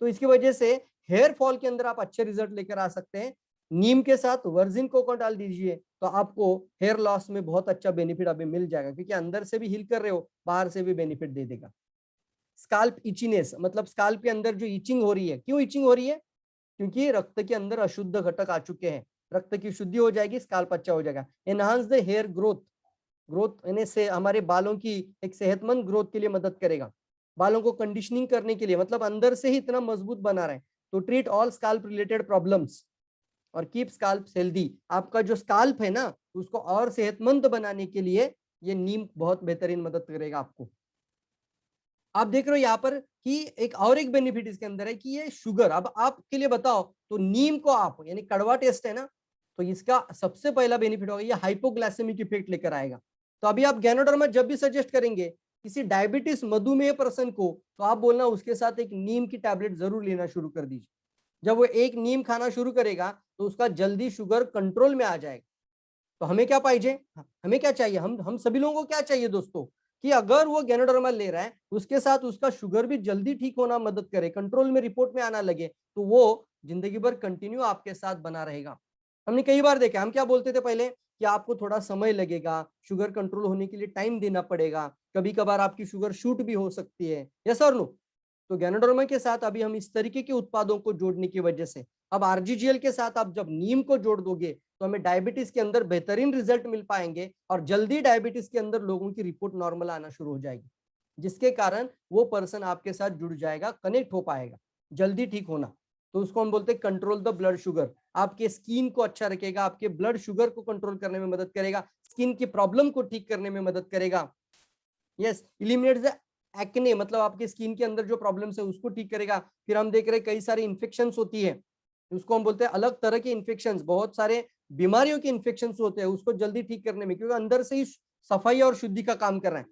तो इसकी वजह से हेयर फॉल के अंदर आप अच्छे रिजल्ट लेकर आ सकते हैं। नीम के साथ वर्जिन कोकोनट डाल दीजिए तो आपको हेयर लॉस में बहुत अच्छा बेनिफिट अभी मिल जाएगा, क्योंकि अंदर से भी हील कर रहे हो, बाहर से भी बेनिफिट दे देगा। स्काल्प इचीनेस, मतलब स्काल्प के अंदर जो इचिंग हो रही है, क्यों इचिंग हो रही है? क्योंकि रक्त के अंदर अशुद्ध घटक आ चुके हैं। रक्त की शुद्धि हो जाएगी, स्काल्प अच्छा हो जाएगा। Enhance the hair growth, growth यानी से हमारे बालों की एक सेहतमंद ग्रोथ के लिए मदद करेगा। बालों को कंडीशनिंग करने के लिए, मतलब अंदर से ही इतना मजबूत बना रहे हैं। तो treat all scalp related problems और कीप स्काल्प हेल्दी। आपका जो स्काल्प है ना उसको और सेहतमंद बनाने के लिए ये नीम बहुत बेहतरीन मदद करेगा आपको। आप देख रहे हो यहाँ पर कि एक और एक बेनिफिट इसके अंदर है कि ये शुगर, अब आपके लिए बताओ तो नीम को आप, यानी कड़वा टेस्ट है ना, तो इसका सबसे पहला बेनिफिट होगा ये हाइपोग्लाइसेमिक इफेक्ट लेकर आएगा। तो अभी आप गैनोडर्मा जब भी सजेस्ट करेंगे किसी डायबिटीज मधुमेह पर्सन को, तो आप बोलना उसके साथ एक नीम की टैबलेट जरूर लेना शुरू कर दीजिए। जब वो एक नीम खाना शुरू करेगा तो उसका जल्दी शुगर कंट्रोल में आ जाएगा। तो हमें क्या पाइजे, हमें क्या चाहिए, हम सभी लोगों को क्या चाहिए दोस्तों, कि अगर वो गैनोडर्मा ले रहा है उसके साथ उसका शुगर भी जल्दी ठीक होना मदद करे, कंट्रोल में रिपोर्ट में आना लगे, तो वो जिंदगी भर कंटिन्यू आपके साथ बना रहेगा। हमने कई बार देखा, हम क्या बोलते थे पहले कि आपको थोड़ा समय लगेगा, शुगर कंट्रोल होने के लिए टाइम देना पड़ेगा, कभी कभार आपकी शुगर शूट भी हो सकती है। यस और नो? तो गैनोडर्मा के साथ अभी हम इस तरीके के उत्पादों को जोड़ने की वजह से, अब आरजीजीएल के साथ आप जब नीम को जोड़ दोगे तो हमें डायबिटीज के अंदर बेहतरीन रिजल्ट मिल पाएंगे और जल्दी डायबिटीज के अंदर लोगों की रिपोर्ट नॉर्मल आना शुरू हो जाएगी, जिसके कारण वो पर्सन आपके साथ जुड़ जाएगा, कनेक्ट हो पाएगा, जल्दी ठीक होना। तो उसको हम बोलते हैं कंट्रोल द ब्लड शुगर। आपके स्किन को अच्छा रखेगा, आपके ब्लड शुगर को कंट्रोल करने में मदद करेगा, स्किन की प्रॉब्लम को ठीक करने में मदद करेगा। यस, इलिमिनेट द एक्ने, मतलब आपके स्किन के अंदर जो प्रॉब्लम्स है उसको ठीक करेगा। फिर हम देख रहे हैं कई सारी इन्फेक्शंस होती है, उसको हम बोलते हैं अलग तरह के इन्फेक्शंस, बहुत सारे बीमारियों के इन्फेक्शंस होते हैं, उसको जल्दी ठीक करने में, क्योंकि अंदर से ही सफाई और शुद्धि का काम कर रहे हैं।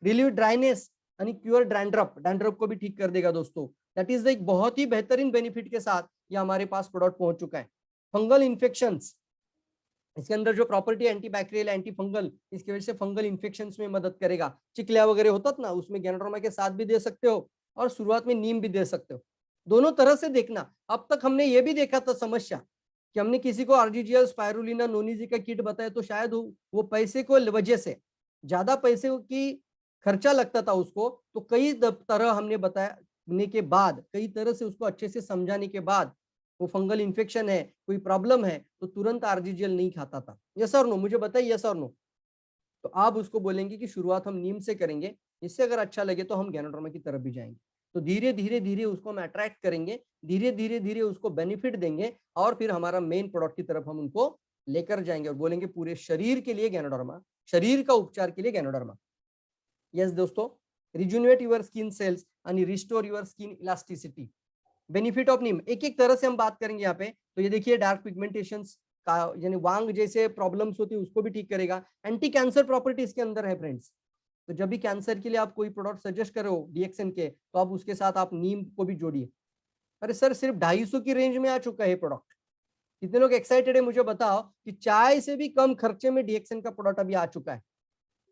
रिलीव ड्राइनेस यानी क्योर डैंड्रफ, डैंड्रफ को भी ठीक कर देगा दोस्तों। दैट इज एक बहुत ही बेहतरीन बेनिफिट के साथ ये हमारे पास प्रोडक्ट पहुंच चुका है। फंगल इन्फेक्शंस, इसके अंदर जो property anti bacterial anti fungal, इसकी वजह से फंगल इन्फेक्शंस में मदद करेगा। चिकलिया वगैरह होता ना, उसमें गैनोडर्मा के साथ भी दे सकते हो और शुरुआत में नीम भी दे सकते हो, दोनों तरह से देखना। अब तक हमने ये भी देखा था समस्या कि हमने किसी को आरजीजीएल स्पाइरुलिना नोनीजी का किट बताया तो शायद वो पैसे को वजह से, ज्यादा पैसे की खर्चा लगता था उसको, तो कई तरह हमने बताने के बाद, कई तरह से उसको अच्छे से समझाने के बाद, वो फंगल इन्फेक्शन है, कोई प्रॉब्लम है, तो तुरंत आरजीजीएल नहीं खाता था। यस और नो, मुझे बताइए यस और नो? तो आप उसको बोलेंगे कि शुरुआत हम नीम से करेंगे, इससे अगर अच्छा लगे तो हम गैनोडर्मा की तरफ भी जाएंगे। तो धीरे धीरे धीरे उसको हम अट्रैक्ट करेंगे, धीरे धीरे धीरे उसको बेनिफिट देंगे और फिर हमारा मेन प्रोडक्ट की तरफ हम उनको लेकर जाएंगे और बोलेंगे पूरे शरीर के लिए गैनोडर्मा, शरीर का उपचार के लिए गैनोडर्मा। यस दोस्तों, rejuvenate your skin cells and restore your skin elasticity. Benefit of neem एक एक तरह से हम बात करेंगे यहाँ पे। तो ये देखिए डार्क पिगमेंटेशंस का यानी वांग जैसे प्रॉब्लम्स होती है उसको भी ठीक करेगा। एंटी कैंसर प्रॉपर्टी इसके अंदर है फ्रेंड्स। तो जब भी कैंसर के लिए आप कोई प्रोडक्ट सजेस्ट करो डीएक्सएन के, तो आप उसके साथ आप नीम को भी जोड़िए। अरे सर सिर्फ 250 की रेंज में आ चुका है प्रोडक्ट। कितने लोग एक्साइटेड है मुझे बताओ कि चाय से भी कम खर्चे में डीएक्सएन का प्रोडक्ट अभी आ चुका है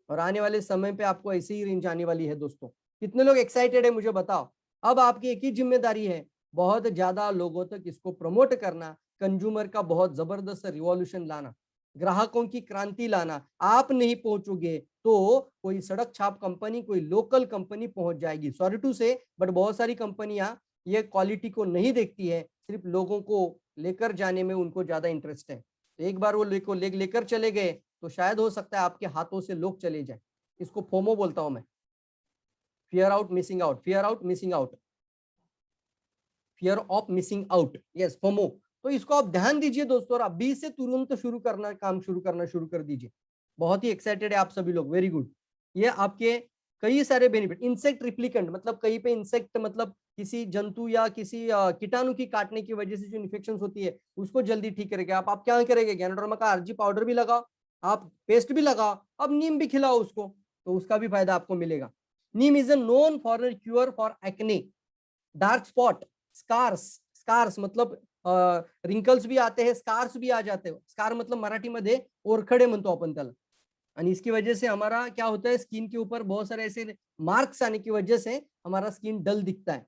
और आने वाले समय पे आपको ऐसी ही रेंज आने वाली है दोस्तों। कितने लोग एक्साइटेड है मुझे बताओ। अब आपकी एक ही जिम्मेदारी है, बहुत ज्यादा लोगों तक इसको प्रमोट करना, कंज्यूमर का बहुत जबरदस्त रिवॉल्यूशन लाना, ग्राहकों की क्रांति लाना। आप नहीं पहुंचोगे तो कोई सड़क छाप कंपनी, कोई लोकल कंपनी पहुंच जाएगी। सॉरी टू से बट बहुत सारी कंपनियां ये क्वालिटी को नहीं देखती है, सिर्फ लोगों को लेकर जाने में उनको ज्यादा इंटरेस्ट है। तो एक बार वो लेकर चले गए तो शायद हो सकता है आपके हाथों से लोग चले जाए। इसको फोमो बोलता हूं मैं, fear out missing out, fear out missing out, fear of missing out, yes FOMO. तो इसको आप ध्यान दीजिए दोस्तों और अभी से तुरंत काम शुरू करना शुरू कर दीजिए। बहुत ही एक्साइटेड है आप सभी लोग, वेरी गुड। ये आपके कई सारे बेनिफिट। इंसेक्ट रिप्लिकेंट मतलब कहीं पे इंसेक्ट मतलब किसी जंतु या किसी कीटाणु की काटने की वजह से जो इन्फेक्शन होती है उसको जल्दी ठीक करेगा। आप क्या करेंगे, गैनोडर्मा का आरजी पाउडर भी लगाओ, आप पेस्ट भी लगाओ, अब नीम भी खिलाओ उसको, तो उसका भी फायदा आपको मिलेगा। Neem is a known for cure for acne, dark spot, scars, scars मतलब रिंकल्स भी आते हैं, स्कार्स भी आ जाते हैं। स्कार मतलब मराठीमध्ये ओरखडे म्हणतो आपण त्याला। आणि इसकी वजह से हमारा क्या होता है, स्किन के ऊपर बहुत सारे ऐसे मार्क्स आने की वजह से हमारा स्किन डल दिखता है।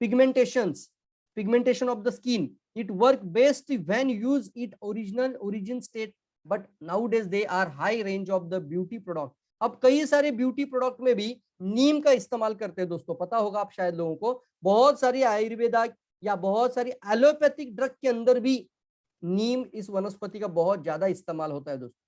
Pigmentations, pigmentation of the skin, it work best when use it original origin state, but nowadays they are high range of the beauty product. अब कई सारे ब्यूटी प्रोडक्ट में भी नीम का इस्तेमाल करते हैं दोस्तों, पता होगा आप शायद लोगों को। बहुत सारी आयुर्वेदा या बहुत सारी एलोपैथिक ड्रग के अंदर भी नीम इस वनस्पति का बहुत ज्यादा इस्तेमाल होता है दोस्तों।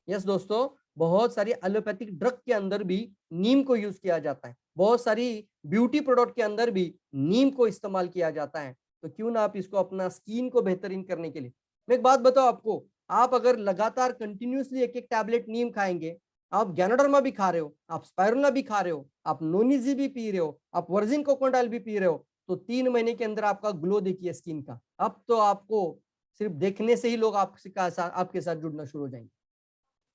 यस दोस्तों, बहुत सारी एलोपैथिक ड्रग के अंदर भी नीम को यूज किया जाता है, बहुत सारी ब्यूटी प्रोडक्ट के अंदर भी नीम को इस्तेमाल किया जाता है। तो क्यों ना आप इसको अपना स्किन को बेहतरीन करने के लिए। मैं एक बात बताऊं आपको, आप अगर लगातार कंटिन्यूसली एक एक टैबलेट नीम खाएंगे, आप गैनोडर्मा भी खा रहे हो, आप स्पाइरुलिना भी खा रहे हो, आप नोनिजी भी पी रहे हो, आप वर्जिन कोकोनट ऑयल भी पी रहे हो, तो 3 महीने के अंदर आपका ग्लो देखिए स्किन का। अब तो आपको सिर्फ देखने से ही लोग आपके साथ जुड़ना शुरू हो जाएंगे।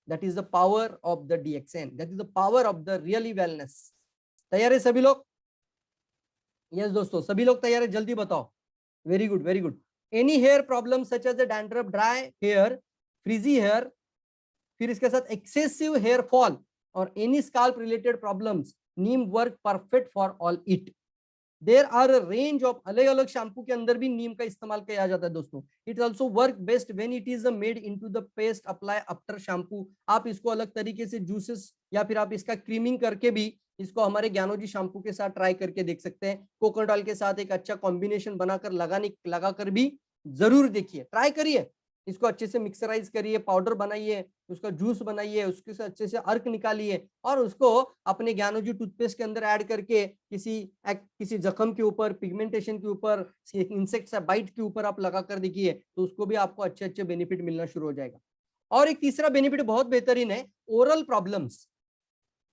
That is the power of the DXN, that is the power of the really wellness. तैयार है सभी लोग? यस दोस्तों, सभी लोग तैयार है, जल्दी बताओ। Very good very good. Any hair problem such as the dandruff, dry hair, frizzy hair, फिर इसके साथ एक्सेसिव हेयर फॉल और any scalp related problems, neem work perfect for all it. There are range of, अलग अलग shampoo के अंदर भी नीम का इस्तेमाल किया जाता है दोस्तों। It also work best when it is made into the paste apply after shampoo. आप इसको अलग तरीके से जूसेस या फिर आप इसका क्रीमिंग करके भी इसको हमारे ज्ञानोजी शैम्पू के साथ ट्राई करके देख सकते हैं। कोकोनट ऑयल के साथ एक अच्छा कॉम्बिनेशन बनाकर लगाकर भी जरूर देखिए, ट्राई करिए। इसको अच्छे से मिक्सराइज करिए, पाउडर बनाइए, उसका जूस बनाइए, उसके से अच्छे से अर्क निकालिए और उसको अपने ज्ञानोजी टूथपेस्ट के अंदर ऐड करके किसी जख्म के ऊपर, पिगमेंटेशन के ऊपर, इंसेक्ट बाइट के ऊपर आप लगा कर देखिए, तो उसको भी आपको अच्छे अच्छे बेनिफिट मिलना शुरू हो जाएगा। और एक तीसरा बेनिफिट बहुत बेहतरीन है, ओरल प्रॉब्लम्स,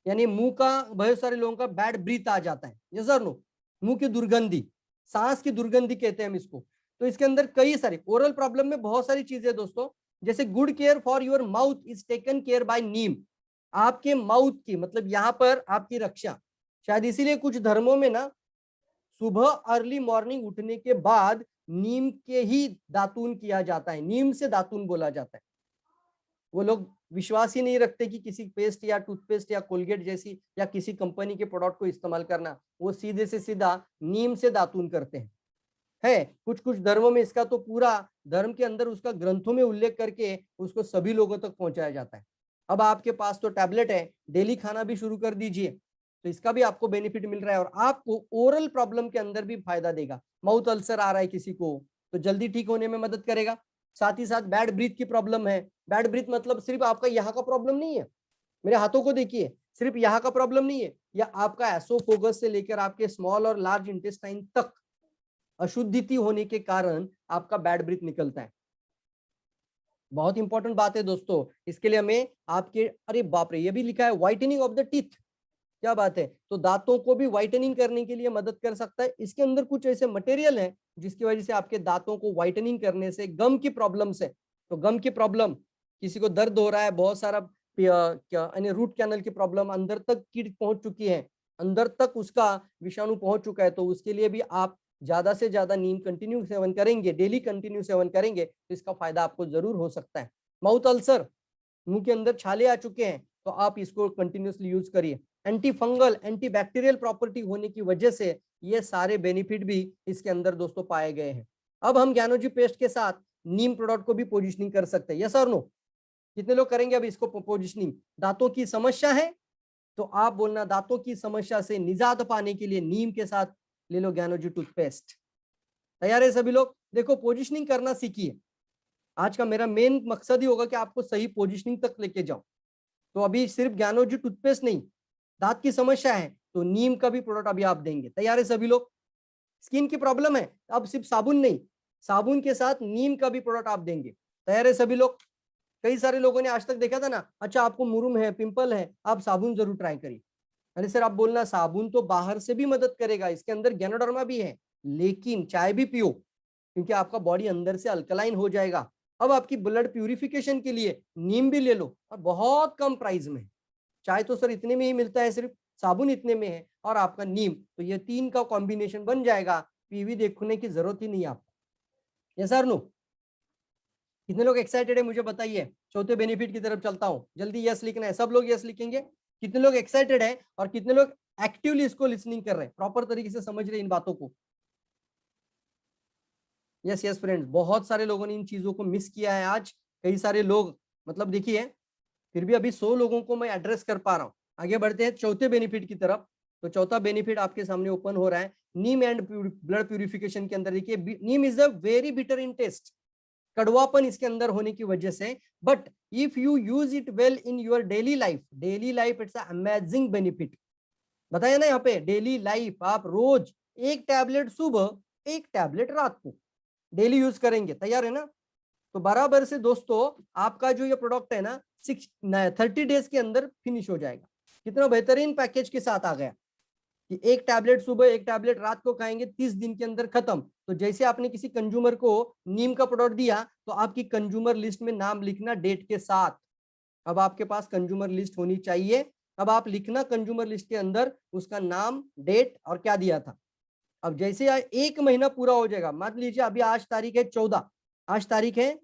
यानी मुंह का, बहुत सारे लोगों का बैड ब्रीथ आ जाता है, यस और नो, मुंह की दुर्गंधी, सांस की दुर्गंधी कहते हैं हम इसको। तो इसके अंदर कई सारे ओरल प्रॉब्लम में बहुत सारी चीजें दोस्तों, जैसे good care for your mouth is taken care by neem. आपके माउथ की मतलब यहाँ पर आपकी रक्षा, शायद इसीलिए कुछ धर्मों में ना सुबह अर्ली मॉर्निंग उठने के बाद नीम के ही दातून किया जाता है, नीम से दातून बोला जाता है। वो लोग विश्वास ही नहीं रखते कि किसी पेस्ट या टूथपेस्ट या कोलगेट जैसी या किसी कंपनी के प्रोडक्ट को इस्तेमाल करना, वो सीधे से सीधा नीम से दातून करते हैं। है कुछ कुछ धर्मों में इसका तो पूरा धर्म के अंदर उसका ग्रंथों में उल्लेख करके उसको सभी लोगों तक पहुंचाया जाता है। अब आपके पास तो टैबलेट है, डेली खाना भी शुरू कर दीजिए, तो इसका भी आपको बेनिफिट मिल रहा है और आपको ओरल प्रॉब्लम के अंदर भी फायदा देगा। माउथ अल्सर आ रहा है किसी को तो जल्दी ठीक होने में मदद करेगा। साथ ही साथ बैड ब्रीथ की प्रॉब्लम है, बैड ब्रीथ मतलब सिर्फ आपका यहाँ का प्रॉब्लम नहीं है, मेरे हाथों को देखिए, सिर्फ यहाँ का प्रॉब्लम नहीं है, या आपका एसोफेगस से लेकर आपके स्मॉल और लार्ज इंटेस्टाइन तक अशुद्धि होने के कारण आपका बैड ब्रीथ निकलता है। बहुत इंपॉर्टेंट बात है दोस्तों। इसके लिए हमें आपके, अरे बाप रे, ये भी लिखा है व्हाइटनिंग ऑफ द टीथ, क्या बात है। तो दांतों को भी व्हाइटनिंग करने के लिए मदद कर सकता है। इसके अंदर कुछ ऐसे मटेरियल है जिसकी वजह से आपके दांतों को व्हाइटनिंग करने से गम की प्रॉब्लम से, तो गम की प्रॉब्लम, किसी को दर्द हो रहा है, बहुत सारा क्या यानी रूट कैनल की प्रॉब्लम, अंदर तक कीड़ पहुंच चुकी है, अंदर तक उसका विषाणु पहुंच चुका है, तो उसके लिए भी आप ज्यादा से ज्यादा नीम कंटिन्यू सेवन करेंगे, डेली कंटिन्यू सेवन करेंगे, तो इसका फायदा आपको जरूर हो सकता है। माउथ अल्सर, मुंह के अंदर छाले आ चुके हैं, तो आप इसको कंटिन्यूसली यूज करिए। Anti fungal, anti bacterial property होने की वजह से ये सारे बेनिफिट भी इसके अंदर दोस्तों पाए गए हैं। अब हम ज्ञानोजी पेस्ट के साथ नीम प्रोडक्ट को भी पोजिशनिंग कर सकते हैं, यस और नो? कितने लोग करेंगे अब इसको पोजिशनिंग? दांतों की समस्या है तो आप बोलना, दांतों की समस्या से निजात पाने के लिए नीम के साथ ले लो ज्ञानोजी टूथपेस्ट। तैयार है सभी लोग? देखो, पोजिशनिंग करना सीखिए। आज का मेरा मेन मकसद ही होगा कि आपको सही पोजिशनिंग तक लेके जाओ। तो अभी सिर्फ ज्ञानोजी टूथपेस्ट नहीं, दांत की समस्या है तो नीम का भी प्रोडक्ट अभी आप देंगे। तैयार है सभी लोग? स्किन की प्रॉब्लम है, अब सिर्फ साबुन नहीं, साबुन के साथ नीम का भी प्रोडक्ट आप देंगे। तैयार है सभी लोग? कई सारे लोगों ने आज तक देखा था ना, अच्छा आपको मुरुम है, पिंपल है, आप साबुन जरूर ट्राई करिए। अरे सर, आप बोलना साबुन तो बाहर से भी मदद करेगा, इसके अंदर गैनोडर्मा भी है, लेकिन चाय भी पियो क्योंकि आपका बॉडी अंदर से अल्कलाइन हो जाएगा। अब आपकी ब्लड प्यूरिफिकेशन के लिए नीम भी ले लो, और बहुत कम प्राइस में। चाय तो सर इतने में ही मिलता है, सिर्फ साबुन इतने में है, और आपका नीम, तो ये तीन का कॉम्बिनेशन बन जाएगा, पीवी देखने की जरूरत ही नहीं आपको। Yes sir, no? कितने लोग एक्साइटेड है मुझे बताइए। चौथे बेनिफिट की तरफ चलता हूं, जल्दी यस लिखना है, सब लोग यस लिखेंगे। कितने लोग एक्साइटेड है और कितने लोग एक्टिवली इसको लिसनिंग कर रहे हैं, प्रॉपर तरीके से समझ रहे हैं इन बातों को? यस यस फ्रेंड्स, बहुत सारे लोगों ने इन चीजों को मिस किया है आज। कई सारे लोग, मतलब देखिए, फिर भी अभी 100 लोगों को मैं एड्रेस कर पा रहा हूं। आगे बढ़ते हैं चौथे बेनिफिट की तरफ। तो चौथा बेनिफिट आपके सामने ओपन हो रहा है, नीम एंड ब्लड प्यूरिफिकेशन के अंदर। देखिए, neem is a very bitter in taste, कड़वापन इसके अंदर होने की वजह से, but if you use it well in your daily life it's amazing benefit. बताया ना यहाँ पे, डेली लाइफ, आप रोज एक टैबलेट सुबह, एक टैबलेट रात को डेली यूज करेंगे। तैयार है ना? तो बराबर से दोस्तों आपका जो ये प्रोडक्ट है ना, 30 डेज के अंदर फिनिश हो जाएगा। कितना बेहतरीन पैकेज के साथ आ गया कि एक टैबलेट सुबह, एक टैबलेट रात को खाएंगे, 30 दिन के अंदर खत्म। तो जैसे आपने किसी कंज्यूमर को नीम का प्रोडक्ट दिया, तो आपकी कंज्यूमर लिस्ट में नाम लिखना डेट के साथ। अब आपके पास कंज्यूमर लिस्ट होनी चाहिए। अब आप लिखना कंज्यूमर लिस्ट के अंदर उसका नाम, डेट और क्या दिया था। अब जैसे एक महीना पूरा हो जाएगा, मान लीजिए अभी आज तारीख है 14, आज तारीख है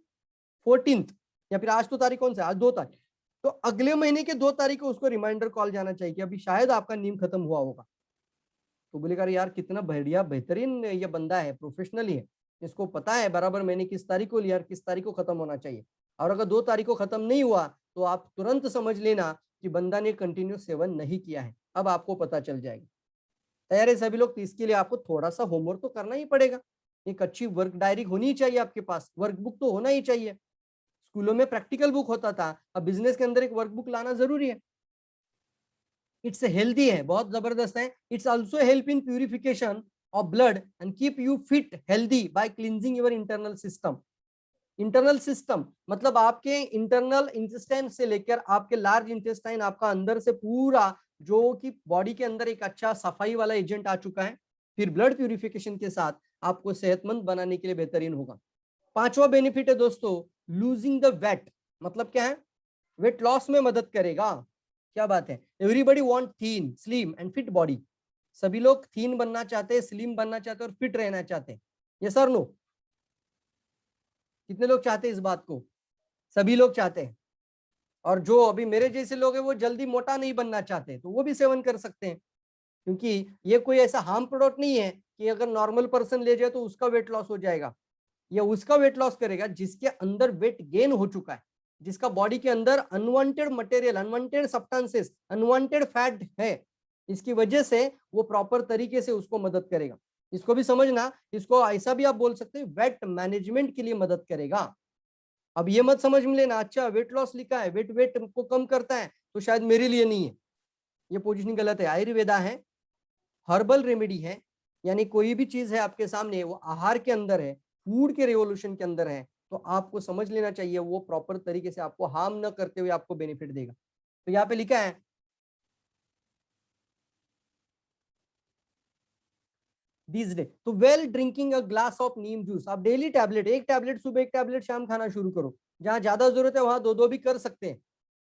14, या फिर आज तो तारीख कौन सा है, आज 2 तारीख, तो अगले महीने के 2 तारीख को उसको रिमाइंडर कॉल जाना चाहिए कि अभी शायद आपका नीम खत्म हुआ होगा। तो बोलेगा यार कितना बढ़िया बेहतरीन ये बंदा है, प्रोफेशनल ही है, इसको पता है बराबर मैंने किस तारीख को लिया, किस तारीख को खत्म होना चाहिए। और अगर 2 तारीख को खत्म नहीं हुआ तो आप तुरंत समझ लेना कि बंदा ने कंटिन्यू सेवन नहीं किया है। अब आपको पता चल जाएगा। तैयार है सभी लोग? तो इसके लिए आपको थोड़ा सा होमवर्क तो करना ही पड़ेगा। एक अच्छी वर्क डायरी होनी चाहिए आपके पास, वर्क बुक तो होना ही चाहिए। स्कूलों में प्रैक्टिकल बुक होता था, अब बिजनेस के अंदर एक वर्क बुक लाना जरूरी है। इट्स हेल्दी है, बहुत जबरदस्त है। It's also help in purification of blood and keep you fit healthy by cleansing your internal system. Internal system मतलब आपके इंटरनल इंटेस्टाइन से लेकर आपके लार्ज इंटेस्टाइन, आपका अंदर से पूरा जो कि बॉडी के अंदर एक अच्छा सफाई वाला एजेंट आ चुका है। फिर ब्लड प्यूरिफिकेशन के साथ आपको सेहतमंद बनाने के लिए बेहतरीन होगा। पांचवा बेनिफिट है दोस्तों, लूजिंग द वेट। मतलब क्या है? वेट लॉस में मदद करेगा। क्या बात है? Everybody want thin, slim and fit body. सभी लोग थीन बनना चाहते हैं, स्लिम बनना चाहते हैं और फिट रहना चाहते हैं। ये सर नो? कितने लोग चाहते हैं इस बात को? सभी लोग चाहते हैं। और जो अभी मेरे जैसे लोग हैं वो जल्दी मोटा नहीं बनना चाहते, तो वो भी सेवन कर सकते हैं, क्योंकि ये कोई ऐसा हार्म प्रोडक्ट नहीं है कि अगर नॉर्मल पर्सन ले जाए तो उसका वेट लॉस हो जाएगा। ये उसका वेट लॉस करेगा जिसके अंदर वेट गेन हो चुका है, जिसका बॉडी के अंदर unwanted material, unwanted substances, unwanted fat है। इसकी वजह से वो प्रॉपर तरीके से उसको मदद करेगा। इसको भी समझना, इसको ऐसा भी आप बोल सकते हैं वेट मैनेजमेंट के लिए मदद करेगा। अब ये मत समझ में लेना अच्छा वेट लॉस लिखा है, वेट वेट को कम करता है तो शायद मेरे लिए नहीं है। ये पोजीशनिंग गलत है। आयुर्वेदा है, हर्बल रेमेडी है, यानी कोई भी चीज है आपके सामने वो आहार के अंदर है, फूड के रेवोल्यूशन के अंदर है, तो आपको समझ लेना चाहिए वो प्रॉपर तरीके से आपको हार्म न करते हुए आपको बेनिफिट देगा। तो यहाँ पे लिखा है दिस डे तो well drinking a glass of Neem juice. आप डेली टैबलेट, एक टैबलेट सुबह एक टैबलेट शाम खाना शुरू करो। जहां ज्यादा जरूरत है वहां दो दो भी कर सकते हैं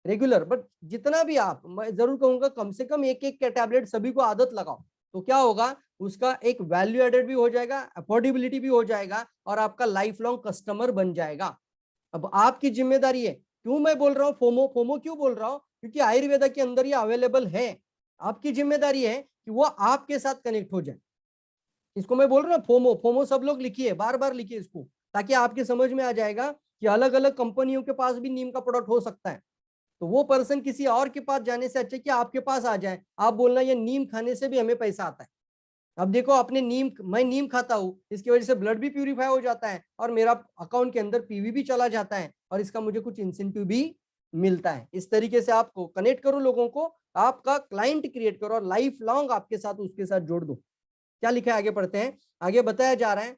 रेगुलर, बट जितना भी आप, मैं जरूर कहूंगा कम से कम एक एक टैबलेट सभी को आदत लगाओ। तो क्या होगा, उसका एक वैल्यू एडेड भी हो जाएगा, अफोर्डेबिलिटी भी हो जाएगा और आपका लाइफ लॉन्ग कस्टमर बन जाएगा। अब आपकी जिम्मेदारी है। क्यों मैं बोल रहा हूँ फोमो, फोमो क्यों बोल रहा हूँ, क्योंकि आयुर्वेदा के अंदर ये अवेलेबल है। आपकी जिम्मेदारी है कि वो आपके साथ कनेक्ट हो जाए। इसको मैं बोल रहा हूँ फोमो, फोमो सब लोग लिखिए, बार बार लिखिए इसको, ताकि आपके समझ में आ जाएगा कि अलग अलग कंपनियों के पास भी नीम का प्रोडक्ट हो सकता है। तो वो पर्सन किसी और के पास जाने से अच्छा कि आपके पास आ जाए, आप बोलना ये नीम खाने से भी हमें पैसा आता है। अब देखो अपने नीम, मैं नीम खाता हूँ, इसकी वजह से ब्लड भी प्यूरिफाई हो जाता है और मेरा अकाउंट के अंदर पीवी भी चला जाता है और इसका मुझे कुछ इंसेंटिव भी मिलता है। इस तरीके से आपको कनेक्ट करो लोगों को, आपका क्लाइंट क्रिएट करो और लाइफ लॉन्ग आपके साथ उसके साथ जोड़ दो। क्या लिखा है आगे पढ़ते हैं। आगे बताया जा रहा है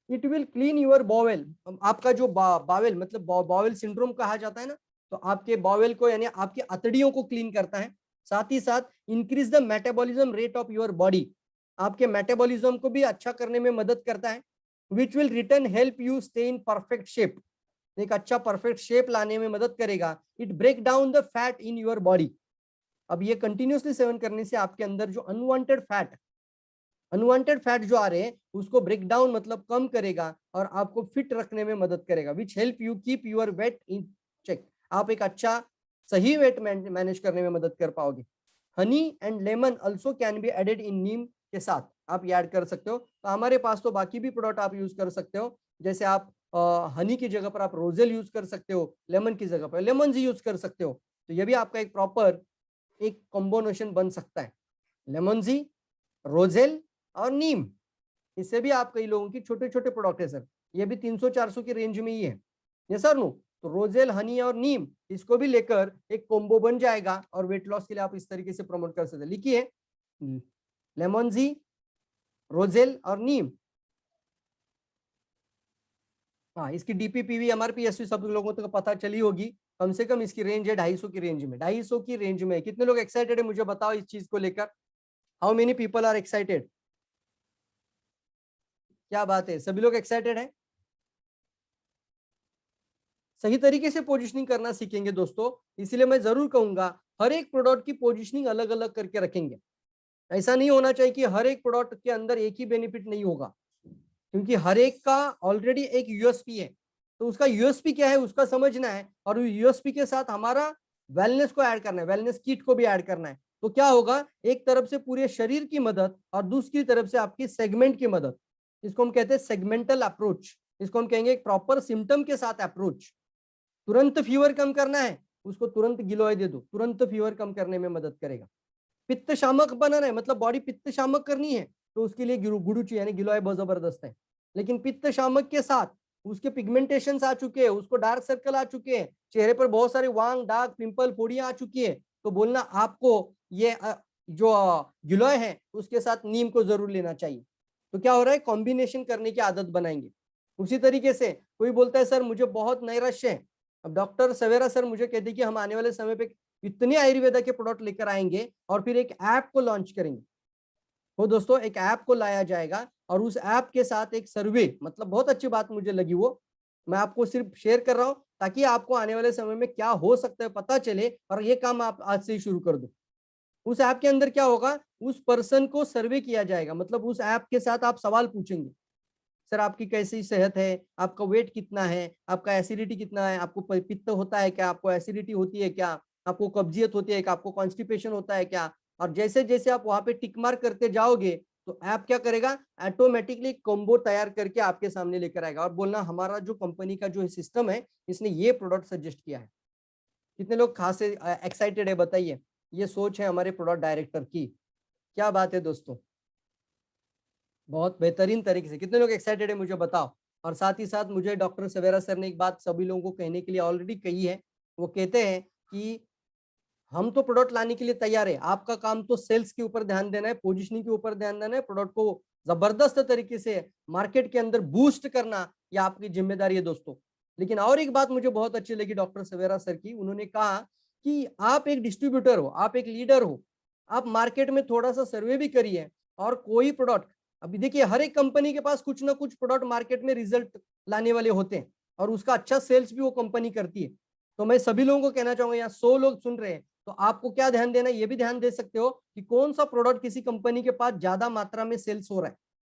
it will clean your bowel. आपका जो बावेल मतलब बॉवेल सिंड्रोम कहा जाता है ना, तो आपके बॉवेल को यानी आपकी अतड़ियों को क्लीन करता है। साथ ही साथ increase the metabolism rate of your body, आपके मेटाबॉलिज्म को भी अच्छा करने में मदद करता है। Which will return help you stay in perfect shape, एक अच्छा परफेक्ट शेप लाने में मदद करेगा। It break down the fat in your body. अब ये कंटिन्यूसली सेवन करने से आपके अंदर जो अनवांटेड फैट जो आ रहे हैं उसको ब्रेक डाउन मतलब कम करेगा और आपको फिट रखने में मदद करेगा। Which help you keep your weight in check, आप एक अच्छा सही वेट मैनेज करने में मदद कर पाओगे। Honey and lemon also can be added in neem के साथ आप ये ऐड कर सकते हो। तो हमारे पास तो बाकी भी प्रोडक्ट आप यूज कर सकते हो, जैसे आप हनी की जगह पर आप रोजेल यूज कर सकते हो, लेमन की जगह पर लेमन जी यूज कर सकते हो। तो ये भी आपका एक प्रॉपर एक कॉम्बिनेशन बन सकता है, लेमन जी, रोजेल और नीम। इससे भी आप कई लोगों की छोटे छोटे प्रोडक्ट है सर, ये भी 300-400 की रेंज में ही है ये सर नो। तो रोजेल, हनी और नीम, इसको भी लेकर एक कॉम्बो बन जाएगा और वेट लॉस के लिए आप इस तरीके से प्रमोट कर सकते हैं। लिखिए लेमन जी, रोजेल और नीम। हाँ, इसकी डीपीपीवी एमआरपी एसपी सब लोगों तक पता चली होगी। कम से कम इसकी रेंज है 250 की रेंज में, 250 की रेंज में। कितने लोग एक्साइटेड है मुझे बताओ इस चीज को लेकर। How many people are excited. क्या बात है, सभी लोग एक्साइटेड है। सही तरीके से पोजीशनिंग करना सीखेंगे दोस्तों, इसलिए मैं जरूर कहूंगा हर एक प्रोडक्ट की पोजीशनिंग अलग अलग करके रखेंगे। ऐसा नहीं होना चाहिए कि हर एक प्रोडक्ट के अंदर एक ही बेनिफिट नहीं होगा, क्योंकि हर एक का ऑलरेडी एक यूएसपी है। तो उसका यूएसपी क्या है उसका समझना है और यूएसपी के साथ हमारा वेलनेस को ऐड करना है, वेलनेस किट को भी ऐड करना है। तो क्या होगा, एक तरफ से पूरे शरीर की मदद और दूसरी तरफ से आपकी सेगमेंट की मदद। इसको हम कहते हैं सेगमेंटल अप्रोच, इसको हम कहेंगे एक प्रॉपर सिम्टम के साथ अप्रोच। तुरंत फीवर कम करना है, उसको तुरंत गिलोय दे दो, तुरंत फीवर कम करने में मदद करेगा। पित्त शामक बनाना है, मतलब बॉडी पित्त शामक करनी है, तो उसके लिए गुड़ुचि यानी गिलोय बहुत जबरदस्त है। लेकिन पित्त शामक के साथ उसके पिगमेंटेशन आ चुके हैं, उसको डार्क सर्कल आ चुके हैं, चेहरे पर बहुत सारे वांग, दाग, पिंपल, फोड़ियां आ चुकी है, तो बोलना आपको ये जो गिलोय है उसके साथ नीम को जरूर लेना चाहिए। तो क्या हो रहा है, कॉम्बिनेशन करने की आदत बनाएंगे। उसी तरीके से कोई बोलता है सर मुझे बहुत नैराश्य है, अब डॉक्टर सवेरा सर मुझे कहते कि हम आने वाले समय पे इतने आयुर्वेदा के प्रोडक्ट लेकर आएंगे और फिर एक ऐप को लॉन्च करेंगे। वो दोस्तों एक ऐप को लाया जाएगा और उस ऐप के साथ एक सर्वे, मतलब बहुत अच्छी बात मुझे लगी वो, मैं आपको सिर्फ शेयर कर रहा हूं ताकि आपको आने वाले समय में क्या हो सकता है पता चले और ये काम आप आज से ही शुरू कर दो। उस ऐप के अंदर क्या होगा, उस पर्सन को सर्वे किया जाएगा, मतलब उस ऐप के साथ आप सवाल पूछेंगे, सर आपकी कैसी सेहत है, आपका वेट कितना है, आपका एसिडिटी कितना है, आपको पित्त होता है क्या, आपको एसिडिटी होती है क्या, आपको कब्जियत होती है क्या, आपको कॉन्स्टिपेशन होता है क्या। और जैसे जैसे आप वहां पे टिक मार्क करते जाओगे तो ऐप क्या करेगा, ऑटोमेटिकली कॉम्बो तैयार करके आपके सामने लेकर आएगा और बोलना हमारा जो कंपनी का जो सिस्टम है इसने ये प्रोडक्ट सजेस्ट किया है। कितने लोग खास एक्साइटेड है बताइए, ये सोच है हमारे प्रोडक्ट डायरेक्टर की। क्या बात है दोस्तों, बहुत बेहतरीन तरीके से। कितने लोग एक्साइटेड है मुझे बताओ। और साथ ही साथ मुझे डॉक्टर सवेरा सर ने एक बात सभी लोगों को कहने के लिए ऑलरेडी कही है, वो कहते हैं कि हम तो प्रोडक्ट लाने के लिए तैयार है, आपका काम तो सेल्स के ऊपर ध्यान देना है, पोजीशनिंग के ऊपर ध्यान देना है, प्रोडक्ट को जबरदस्त तरीके से मार्केट के अंदर बूस्ट करना, ये आपकी जिम्मेदारी है दोस्तों। लेकिन और एक बात मुझे बहुत अच्छी लगी डॉक्टर सवेरा सर की, उन्होंने कहा कि आप एक डिस्ट्रीब्यूटर हो, आप एक लीडर हो, आप मार्केट में थोड़ा सा सर्वे भी करिए और कोई प्रोडक्ट, अभी देखिए हर एक कंपनी के पास कुछ ना कुछ प्रोडक्ट मार्केट में रिजल्ट लाने वाले होते हैं और उसका अच्छा सेल्स भी वो कंपनी करती है। तो मैं सभी लोगों को कहना चाहूंगा, यहाँ 100 लोग सुन रहे हैं, तो आपको क्या ध्यान देना है, ये भी ध्यान दे सकते हो कि कौन सा प्रोडक्ट किसी कंपनी के पास ज्यादा मात्रा में सेल्स हो रहा है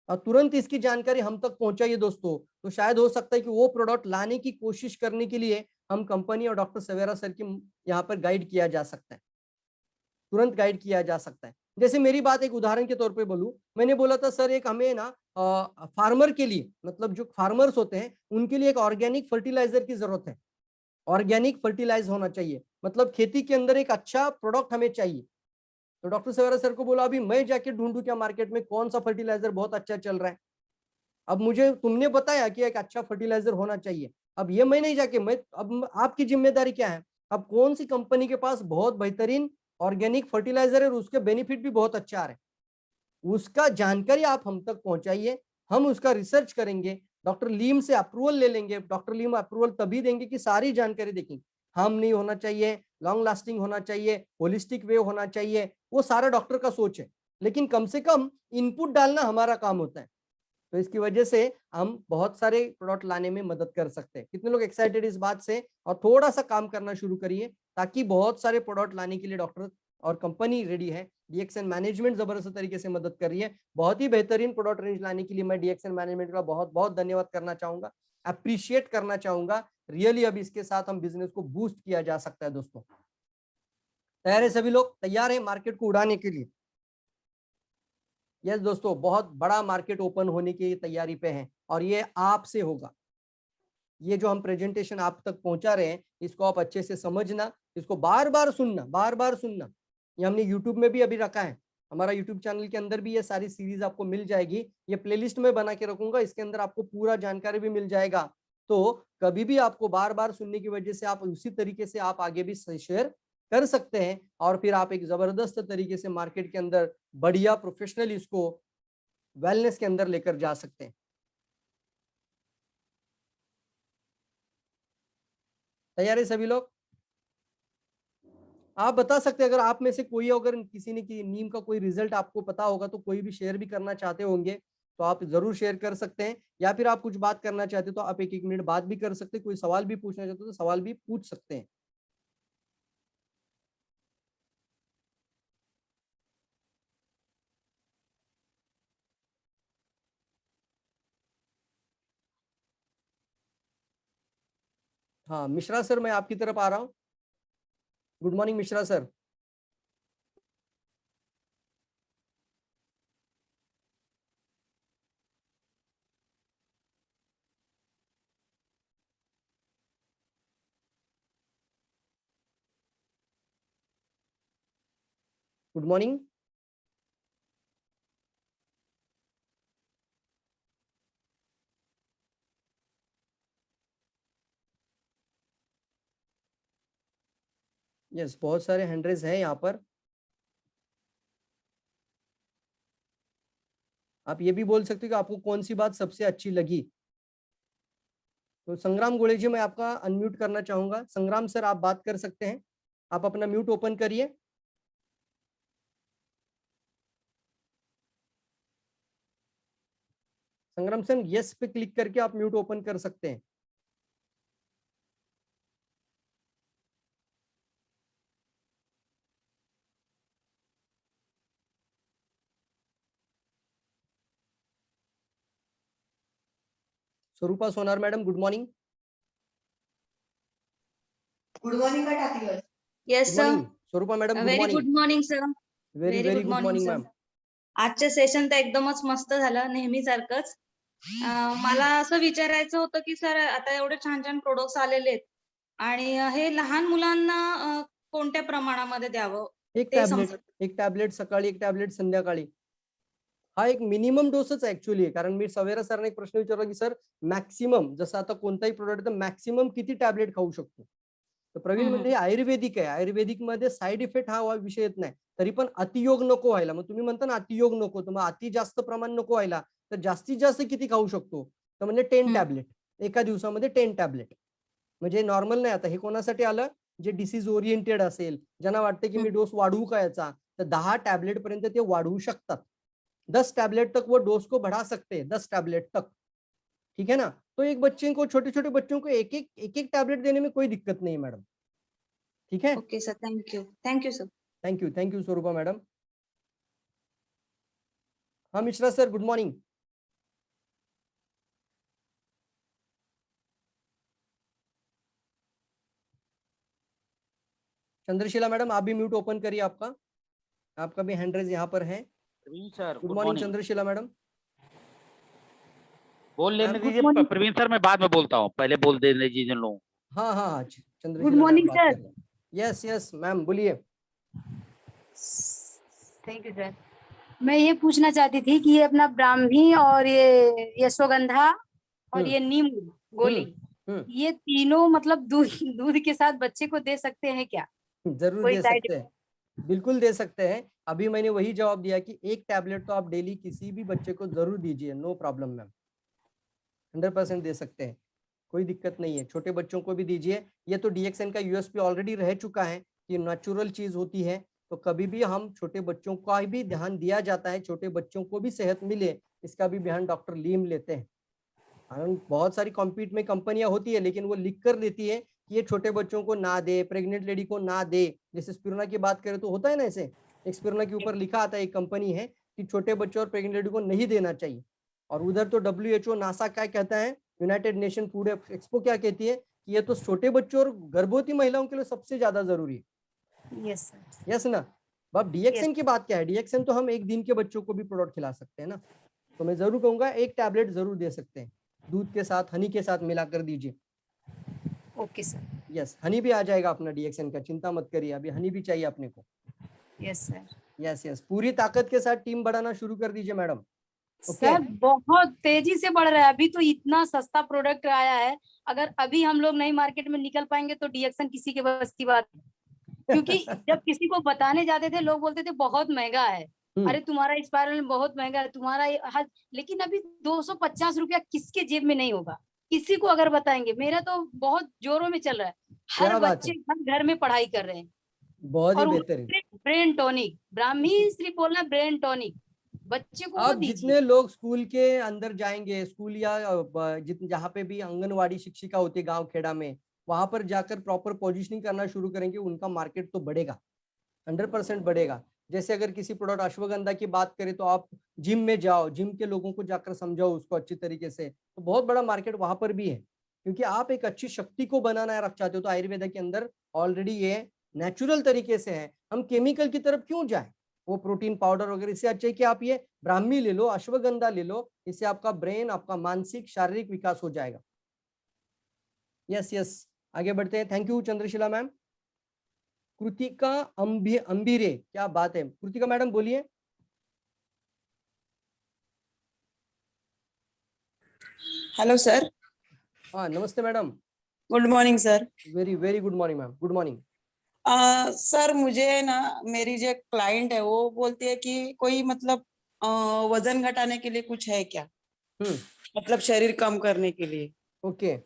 और तुरंत इसकी जानकारी हम तक पहुंचाइए दोस्तों। तो शायद हो सकता है कि वो प्रोडक्ट लाने की कोशिश करने के लिए हम कंपनी और डॉक्टर सवेरा सर की यहाँ पर गाइड किया जा सकता है, तुरंत गाइड किया जा सकता है। जैसे मेरी बात एक उदाहरण के तौर पे बोलूं, मैंने बोला था सर एक हमें ना फार्मर के लिए, मतलब जो फार्मर्स होते हैं उनके लिए एक ऑर्गेनिक फर्टिलाइजर की जरूरत है, ऑर्गेनिक फर्टिलाइज होना चाहिए, मतलब खेती के अंदर एक अच्छा प्रोडक्ट हमें चाहिए। तो डॉक्टर सवेरा सर को बोला अभी मैं जाके ढूंढूं क्या मार्केट में कौन सा फर्टिलाइजर बहुत अच्छा चल रहा है। अब मुझे तुमने बताया कि एक अच्छा फर्टिलाइजर होना चाहिए, अब ये मैं नहीं जाके, मैं अब आपकी जिम्मेदारी क्या है, अब कौन सी कंपनी के पास बहुत बेहतरीन ऑर्गेनिक फर्टिलाइजर है और उसके बेनिफिट भी बहुत अच्छा आ रहे हैं, उसका जानकारी आप हम तक पहुंचाइए, हम उसका रिसर्च करेंगे, डॉक्टर लीम से अप्रूवल ले लेंगे। डॉक्टर लीम अप्रूवल तभी देंगे कि सारी जानकारी देखेंगे, हम नहीं होना चाहिए, लॉन्ग लास्टिंग होना चाहिए, होलिस्टिक वे होना चाहिए, वो सारा डॉक्टर का सोच है, लेकिन कम से कम इनपुट डालना हमारा काम होता है। तो इसकी वजह से हम बहुत सारे प्रोडक्ट लाने में मदद कर सकते हैं। कितने लोग एक्साइटेड इस बात से, और थोड़ा सा काम करना शुरू करिए ताकि बहुत सारे प्रोडक्ट लाने के लिए डॉक्टर और कंपनी रेडी है। डीएक्सएन मैनेजमेंट जबरदस्त तरीके से मदद कर रही है, बहुत ही बेहतरीन प्रोडक्ट रेंज लाने के लिए मैं डीएक्सएन मैनेजमेंट का बहुत बहुत धन्यवाद करना चाहूंगा, अप्रिशिएट करना चाहूंगा रियली। अब इसके साथ हम बिजनेस को बूस्ट किया जा सकता है दोस्तों। तैयार है सभी लोग, तैयार है मार्केट को उड़ाने के लिए? यस दोस्तों, बहुत बड़ा मार्केट ओपन होने की तैयारी पे है और ये आपसे होगा। ये जो हम प्रेजेंटेशन आप तक पहुंचा रहे हैं इसको आप अच्छे से समझना, इसको बार बार सुनना, बार बार सुनना। ये हमने यूट्यूब में भी अभी रखा है, हमारा यूट्यूब चैनल के अंदर भी ये सारी सीरीज आपको मिल जाएगी, ये प्लेलिस्ट में बना के रखूंगा, इसके अंदर आपको पूरा जानकारी भी मिल जाएगा। तो कभी भी आपको बार बार सुनने की वजह से आप उसी तरीके से आप आगे भी शेयर कर सकते हैं और फिर आप एक जबरदस्त तरीके से मार्केट के अंदर बढ़िया प्रोफेशनल इसको वेलनेस के अंदर लेकर जा सकते हैं। तैयार है सभी लोग? आप बता सकते हैं अगर आप में से कोई, अगर किसी ने की नीम का कोई रिजल्ट आपको पता होगा तो कोई भी शेयर भी करना चाहते होंगे तो आप जरूर शेयर कर सकते हैं, या फिर आप कुछ बात करना चाहते हो तो आप एक एक मिनट बात भी कर सकते हैं, कोई सवाल भी पूछना चाहते हो तो सवाल भी पूछ सकते हैं। हाँ मिश्रा सर, मैं आपकी तरफ आ रहा हूँ। Good morning Mishra sir. Good morning. Yes, बहुत सारे हैंड रेज हैं यहाँ पर। आप ये भी बोल सकते हो कि आपको कौन सी बात सबसे अच्छी लगी। तो संग्राम गोले जी, मैं आपका अनम्यूट करना चाहूंगा। संग्राम सर, आप बात कर सकते हैं, आप अपना म्यूट ओपन करिए। संग्राम सर, यस पे क्लिक करके आप म्यूट ओपन कर सकते हैं। Swarupa Sonar madam, good morning. Good morning का टाकलं. Yes, good sir. Morning Swarupa madam, good Very morning. good morning, sir. Very Very very good good morning, morning sir. Ma'am. आजचं सेशन तर एकदमच मस्त झालं, नेहमीसारखंच. मला असं विचारायचं होतं की सर आता एवढे छान छान प्रोडक्ट्स आलेले आहेत आणि हे लहान मुलांना कोणत्या प्रमाणामध्ये द्यावं एक ते टॅबलेट, समजत. एक टॅबलेट सकाळी, एक टॅबलेट संध्याकाळी, हा एक मिनिमम डोसच ऍक्च्युअली आहे. कारण मी सवेरा सरांना एक प्रश्न विचारला की सर मॅक्सिमम, जसं आता कोणताही प्रोडक्ट तर मॅक्सिमम किती टॅबलेट खाऊ शकतो. तर प्रवीण म्हणजे हे आयुर्वेदिक आहे, आयुर्वेदिक मध्ये साईड इफेक्ट हा विषय येत नाही, तरी पण अतियोग नको व्हायला. मग तुम्ही म्हणता ना अतियोग नको, तर मग अति जास्त प्रमाण नको व्हायला, तर जास्तीत जास्त किती खाऊ शकतो, तर म्हणजे 10 टॅबलेट. एका दिवसामध्ये 10 टॅबलेट. म्हणजे नॉर्मल नाही. आता हे कोणासाठी आलं, जे डिसीज ओरिएंटेड असेल, ज्यांना वाटतं की मी डोस वाढवू का याचा, तर 10 टैबलेट पर्यंत ते वाढवू शकतात. 10 टैबलेट तक वो डोज को बढ़ा सकते हैं, 10 टैबलेट तक. ठीक है ना. तो एक बच्चे को, छोटे छोटे बच्चों को एक एक टैबलेट देने में कोई दिक्कत नहीं मैडम. ठीक है. Okay sir, thank you sir. Thank you Swarupa madam. हाँ Mishra sir, good morning. Chandrashila madam, आप भी म्यूट ओपन करिए आपका. आपका भी हैंड रेज यहाँ पर है. Praveen sir, good morning Chandrashila madam. बोल लेने Good दीजिए morning. प्रवीण सर, मैं बाद में बोलता हूँ, पहले बोल देने दीजिए जिन लोगों. हाँ हाँ हाँ, चंद्रशिला Good morning, मैम बात sir. कर रहे हैं. यस यस मैम, बोलिए. Thank you sir. मैं ये पूछना चाहती थी कि ये अपना ब्राह्मी और ये यशोगंधा और ये नीम गोली, ये तीनों मतलब दूध के साथ बच्चे को दे सकते हैं क्या? जरूर कोई दे side सकते हैं, बिल्कुल दे सकते हैं. अभी मैंने वही जवाब दिया कि एक टैबलेट तो आप डेली किसी भी बच्चे को जरूर दीजिए, नो प्रॉब्लम मैम. 100% दे सकते हैं, कोई दिक्कत नहीं है. छोटे बच्चों को भी दीजिए. ये तो DXN का यूएसपी ऑलरेडी रह चुका है कि नेचुरल चीज होती है. तो कभी भी हम छोटे बच्चों का भी ध्यान दिया जाता है, छोटे बच्चों को भी सेहत मिले, इसका भी ध्यान डॉक्टर लीम लेते हैं. बहुत सारी कॉम्पीट में कंपनियां होती है, लेकिन वो लिख कर देती है कि ये छोटे बच्चों को ना दे, प्रेग्नेंट लेडी को ना दे. जैसे स्पिरुलिना की बात करें तो होता है ना, ऐसे एक स्पिरुलिना के ऊपर लिखा आता है, एक कंपनी है कि छोटे बच्चों और प्रेग्नेंट लेडी को नहीं देना चाहिए. और उधर तो WHO, नासा क्या कहता है, यूनाइटेड नेशन फूड एक्सपो क्या कहती है कि ये तो छोटे बच्चों और गर्भवती महिलाओं के लिए सबसे ज्यादा जरूरी है. Yes sir. यस ना. अब DXN की बात क्या है, DXN तो हम एक दिन के बच्चों को भी प्रोडक्ट खिला सकते हैं ना. तो मैं जरूर कहूंगा एक टैबलेट जरूर दे सकते हैं, दूध के साथ, हनी के साथ मिलाकर दीजिए. Okay sir. यस, हनी भी आ जाएगा अपना DXN का, चिंता मत करिए. अभी हनी भी चाहिए अपने को. Yes sir. यस यस, पूरी ताकत के साथ टीम बढ़ाना शुरू कर दीजिए मैडम. सर बहुत तेजी से बढ़ रहा है. अभी तो इतना सस्ता प्रोडक्ट आया है, अगर अभी हम लोग नहीं मार्केट में निकल पाएंगे तो DXN किसी के बस की बात नहीं. क्योंकि जब किसी को बताने जाते थे, लोग बोलते थे बहुत महंगा है, अरे तुम्हारा स्पाइरल बहुत महंगा है, तुम्हारा लेकिन अभी 250 रुपया किसके जेब में नहीं होगा. किसी को अगर बताएंगे, मेरा तो बहुत जोरों में चल रहा है. हर बच्चे घर में पढ़ाई कर रहे हैं. बहुत ही बेहतर है. ब्रेन टॉनिक, ब्राह्मी सिर्फ बोलना ब्रेन टॉनिक बच्चे को अब जितने लोग स्कूल के अंदर जाएंगे, स्कूल या जहाँ पे भी आंगनवाड़ी शिक्षिका होती है गांव खेड़ा में, वहां पर जाकर प्रॉपर पोजीशनिंग करना शुरू करेंगे, उनका मार्केट तो बढ़ेगा, 100% बढ़ेगा. जैसे अगर किसी प्रोडक्ट अश्वगंधा की बात करें तो आप जिम में जाओ, जिम के लोगों को जाकर समझाओ उसको अच्छी तरीके से, तो बहुत बड़ा मार्केट वहां पर भी है. क्योंकि आप एक अच्छी शक्ति को बनाना रख चाहते हो तो आयुर्वेदा के अंदर ऑलरेडी ये नेचुरल तरीके से है. हम केमिकल की तरफ क्यों जाए, वो प्रोटीन पाउडर वगैरह. इससे अच्छा है कि आप ये ब्राह्मी ले लो, अश्वगंधा ले लो, इससे आपका ब्रेन, आपका मानसिक शारीरिक विकास हो जाएगा. यस यस, आगे बढ़ते हैं. Thank you Chandrashila ma'am. Kritika Ambire, क्या बात है. कृतिका मैडम बोलिए. Hello sir. हाँ नमस्ते madam. Good morning sir. Very very good morning ma'am. Good morning. Sir मुझे ना, मेरी जो क्लाइंट है वो बोलती है कि कोई मतलब वजन घटाने के लिए कुछ है क्या, मतलब शरीर कम करने के लिए. ओके,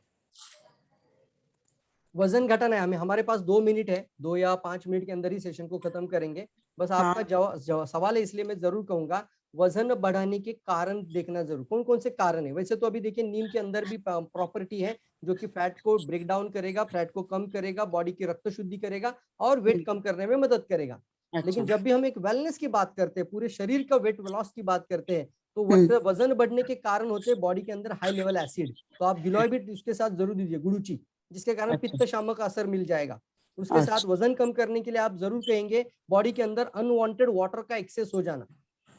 वजन घटाना है. हमारे पास 2 मिनट है, 2 या 5 मिनट के अंदर ही सेशन को खत्म करेंगे. बस आपका सवाल है, इसलिए मैं जरूर कहूंगा वजन बढ़ाने के कारण देखना जरूर, कौन कौन से कारण है. वैसे तो अभी देखिए नीम के अंदर भी प्रॉपर्टी है जो कि फैट को ब्रेक डाउन करेगा, फैट को कम करेगा, बॉडी की रक्त शुद्धि करेगा और वेट कम करने में मदद करेगा. लेकिन जब भी हम एक वेलनेस की बात करते हैं, पूरे शरीर का वेट लॉस की बात करते हैं, तो वजन बढ़ने के कारण होते हैं बॉडी के अंदर हाई लेवल एसिड. तो आप गिलोय भी उसके साथ जरूर दीजिए, गुड़ूची, जिसके कारण पित्त शामक असर मिल जाएगा. उसके साथ वजन कम करने के लिए आप जरूर कहेंगे बॉडी के अंदर अनवांटेड वाटर का एक्सेस हो जाना.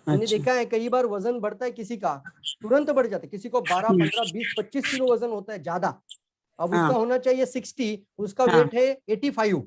मैंने देखा है कई बार वजन बढ़ता है किसी का, तुरंत बढ़ जाता है. किसी को 12, 15, 20, 25 किलो वजन होता है ज्यादा. अब उसका होना चाहिए 60, उसका वेट है 85.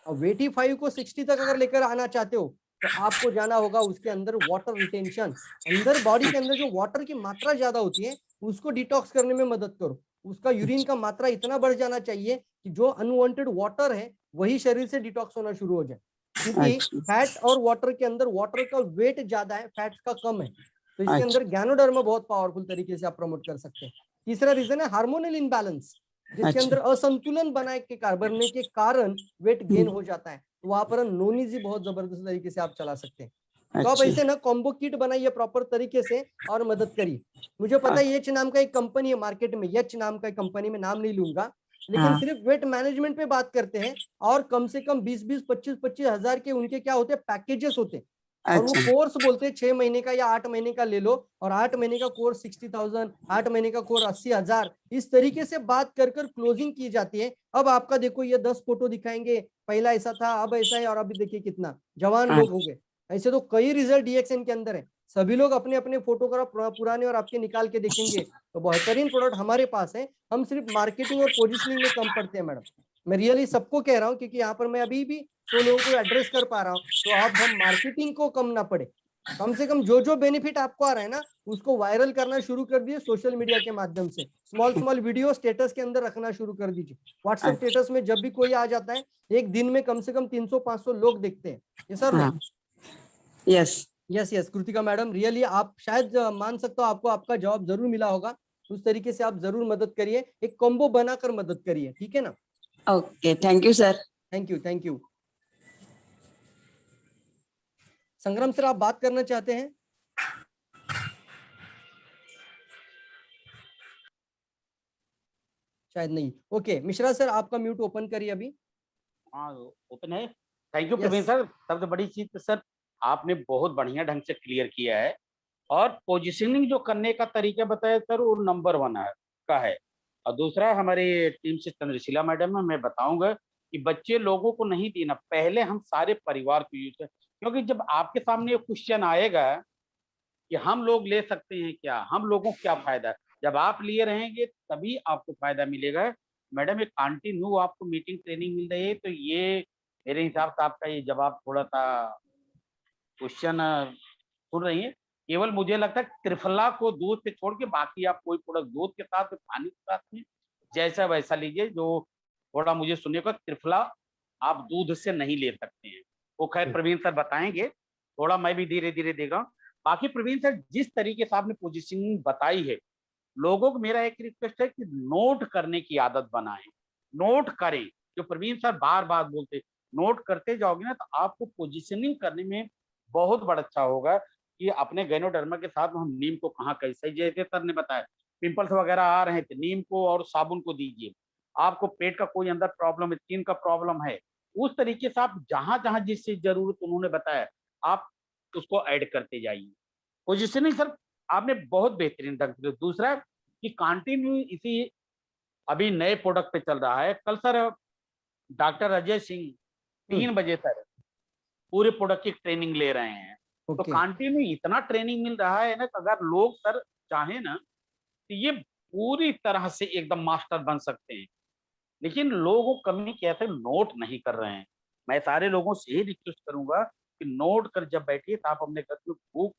अब 85 को 60 तक अगर लेकर आना चाहते हो तो आपको जाना होगा उसके अंदर वाटर रिटेंशन, अंदर बॉडी के अंदर जो वाटर की मात्रा ज्यादा होती है उसको डिटॉक्स करने में मदद करो. उसका यूरिन का मात्रा इतना बढ़ जाना चाहिए कि जो अनवांटेड वाटर है वही शरीर से डिटॉक्स होना शुरू हो जाए. क्योंकि फैट और वाटर के अंदर वाटर का वेट ज्यादा है, फैट का कम है. तो इसके अंदर ज्ञानोडर्मा बहुत पावरफुल तरीके से आप प्रमोट कर सकते हैं. तीसरा रीजन है हार्मोनल इनबैलेंस, जिसके अच्छा। अंदर असंतुलन बनने के कारण वेट गेन हो जाता है। तो वहां पर नोनी जी बहुत जबरदस्त तरीके से आप चला सकते हैं। तो आप अच्छा। ऐसे ना कॉम्बो किट बनाइए प्रॉपर तरीके से और मदद करिए। मुझे पता है यच नाम का एक कंपनी है मार्केट में, यच नाम का एक कंपनी में, नाम नहीं लूंगा, लेकिन हाँ। सिर्फ वेट मैनेजमेंट पे बात करते हैं और कम से कम 20-20, 25-25 हजार के उनके क्या होते हैं, पैकेजेस होते हैं। और वो अच्छा। कोर्स बोलते हैं 6 महीने का या 8 महीने का ले लो, और 8 महीने का कोर्स 60,000, 8 महीने का कोर्स 80,000, इस तरीके से बात कर कर क्लोजिंग की जाती है। अब आपका देखो ये 10 फोटो दिखाएंगे, पहला ऐसा था, अब ऐसा है, और अभी देखिए कितना जवान लोग हो गए। ऐसे तो कई रिजल्ट डीएक्सएन के अंदर है। सभी लोग अपने अपने फोटोग्राफ पुराने और आपके निकाल के देखेंगे तो बेहतरीन प्रोडक्ट हमारे पास है। हम सिर्फ मार्केटिंग और पोजिशनिंग में कम पड़ते हैं मैडम। मैं रियली सबको कह रहा हूँ, क्योंकि यहाँ पर मैं अभी भी 100 लोगों को एड्रेस कर पा रहा हूँ। तो अब हम मार्केटिंग को कम ना पड़े, कम से कम जो जो बेनिफिट आपको आ रहा है ना, उसको वायरल करना शुरू कर दिए सोशल मीडिया के माध्यम से। स्मॉल वीडियो स्टेटस के अंदर रखना शुरू कर दीजिए। व्हाट्सएप स्टेटस में जब भी कोई आ जाता है, एक दिन में कम से कम 300-500 लोग देखते हैं। ये सर हाँ। Yes. Yes Kritika madam, really आप शायद मान सकते हो, आपको आपका जवाब जरूर मिला होगा। उस तरीके से आप जरूर मदद करिए, एक कॉम्बो बनाकर मदद करिए, ठीक है ना। Okay, thank you sir. Thank you. Sangram sir, आप बात करना चाहते हैं? शायद नहीं। ओके, मिश्रा सर आपका म्यूट ओपन करिए अभी। हाँ ओपन है। Thank you Yes. Praveen sir. सबसे बड़ी चीज तो सर आपने बहुत बढ़िया ढंग से क्लियर किया है, और पोजीशनिंग जो करने का तरीका बताया सर वो नंबर 1 का है। और दूसरा हमारी टीम से चंद्रशिला मैडम है, मैं बताऊंगा कि बच्चे लोगों को नहीं देना, पहले हम सारे परिवार को यूज करें। क्योंकि जब आपके सामने क्वेश्चन आएगा कि हम लोग ले सकते हैं क्या, हम लोगों को क्या फायदा है, जब आप लिए रहेंगे तभी आपको फायदा मिलेगा। मैडम एक कंटिन्यू आपको मीटिंग ट्रेनिंग मिल रही है, तो ये मेरे हिसाब से आपका ये जवाब थोड़ा सा क्वेश्चन सुन रही है। केवल मुझे लगता है त्रिफला को दूध पे छोड़ के बाकी आप कोई प्रोडक्ट दूध के साथ पानी के साथ में जैसा वैसा लीजिए। जो थोड़ा मुझे सुनने को त्रिफला आप दूध से नहीं ले सकते हैं, वो खैर प्रवीण सर बताएंगे, थोड़ा मैं भी धीरे धीरे देख रहा हूँ। बाकी प्रवीण सर जिस तरीके से आपने पोजीशनिंग बताई है, लोगों को मेरा एक रिक्वेस्ट है कि नोट करने की आदत बनाएं, नोट करें। जो प्रवीण सर बार बार बोलते, नोट करते जाओगे ना तो आपको पोजीशनिंग करने में बहुत बड़ा अच्छा होगा। कि अपने गैनोडर्मा के साथ हम नीम को कहाँ कैसे, जैसे सर ने बताया पिंपल्स वगैरह आ रहे हैं तो नीम को और साबुन को दीजिए। आपको पेट का कोई अंदर प्रॉब्लम है, स्किन का प्रॉब्लम है, उस तरीके से आप जहां जहां जिस चीज जरूरत उन्होंने बताया आप उसको ऐड करते जाइए। पोजिशनिंग सर आपने बहुत बेहतरीन ढंग से। दूसरा कि कंटिन्यू इसी अभी नए प्रोडक्ट पे चल रहा है। कल सर डॉक्टर अजय सिंह 3 बजे सर पूरे प्रोडक्ट की ट्रेनिंग ले रहे हैं। तो ओके। कंटिन्यू इतना ट्रेनिंग मिल रहा है ना, तो अगर लोग सर चाहे ना तो ये पूरी तरह से एकदम मास्टर बन सकते हैं। लेकिन लोगों कमी कैसे नोट नहीं कर रहे हैं। मैं सारे लोगों से यही रिक्वेस्ट करूंगा कि नोट कर जब बैठिए तो आप अपने घर में बुक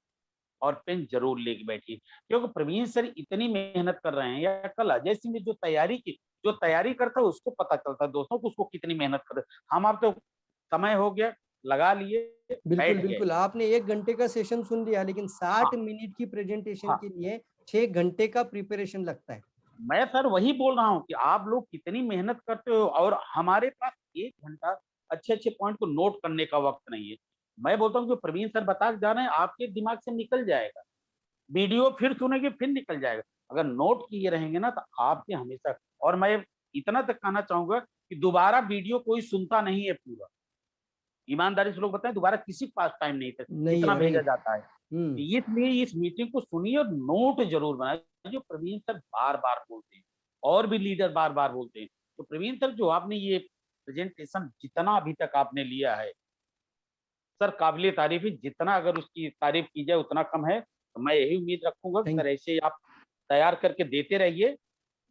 और पेन जरूर लेके बैठिए। क्योंकि प्रवीण सर इतनी मेहनत कर रहे हैं, या कल अजय सिंह ने जो तैयारी की, जो तैयारी करता है उसको पता चलता है दोस्तों को उसको कितनी मेहनत कर रहे। हम आप तो समय हो गया लगा लिए, बिल्कुल बैठ गए। बिल्कुल, आपने 1 घंटे का सेशन सुन लिया, लेकिन 60 हाँ, मिनट की प्रेजेंटेशन हाँ। के लिए 6 घंटे का प्रिपरेशन लगता है। मैं सर वही बोल रहा हूँ कि आप लोग कितनी मेहनत करते हो, और हमारे पास 1 घंटा अच्छे अच्छे पॉइंट को नोट करने का वक्त नहीं है। मैं बोलता हूँ जो प्रवीण सर बता के जा रहे हैं आपके दिमाग से निकल जाएगा, वीडियो फिर सुनेंगे फिर निकल जाएगा। अगर नोट किए रहेंगे ना तो आपके हमेशा, और मैं इतना तक कहना चाहूंगा कि दोबारा वीडियो कोई सुनता नहीं है पूरा। ईमानदारी से लोग बताएं दोबारा किसी के पास टाइम नहीं था, नहीं है इतना भाई। भेजा जाता है। इसलिए इस मीटिंग को सुनिए और नोट जरूर बनाए, जो प्रवीण सर बार बार बोलते हैं और भी लीडर बार बार बोलते हैं। तो प्रवीण सर जो आपने ये प्रेजेंटेशन जितना अभी तक आपने लिया है सर, काबिले तारीफ है। जितना अगर उसकी तारीफ की जाए उतना कम है। तो मैं यही उम्मीद रखूंगा कि सर ऐसे आप तैयार करके देते रहिए।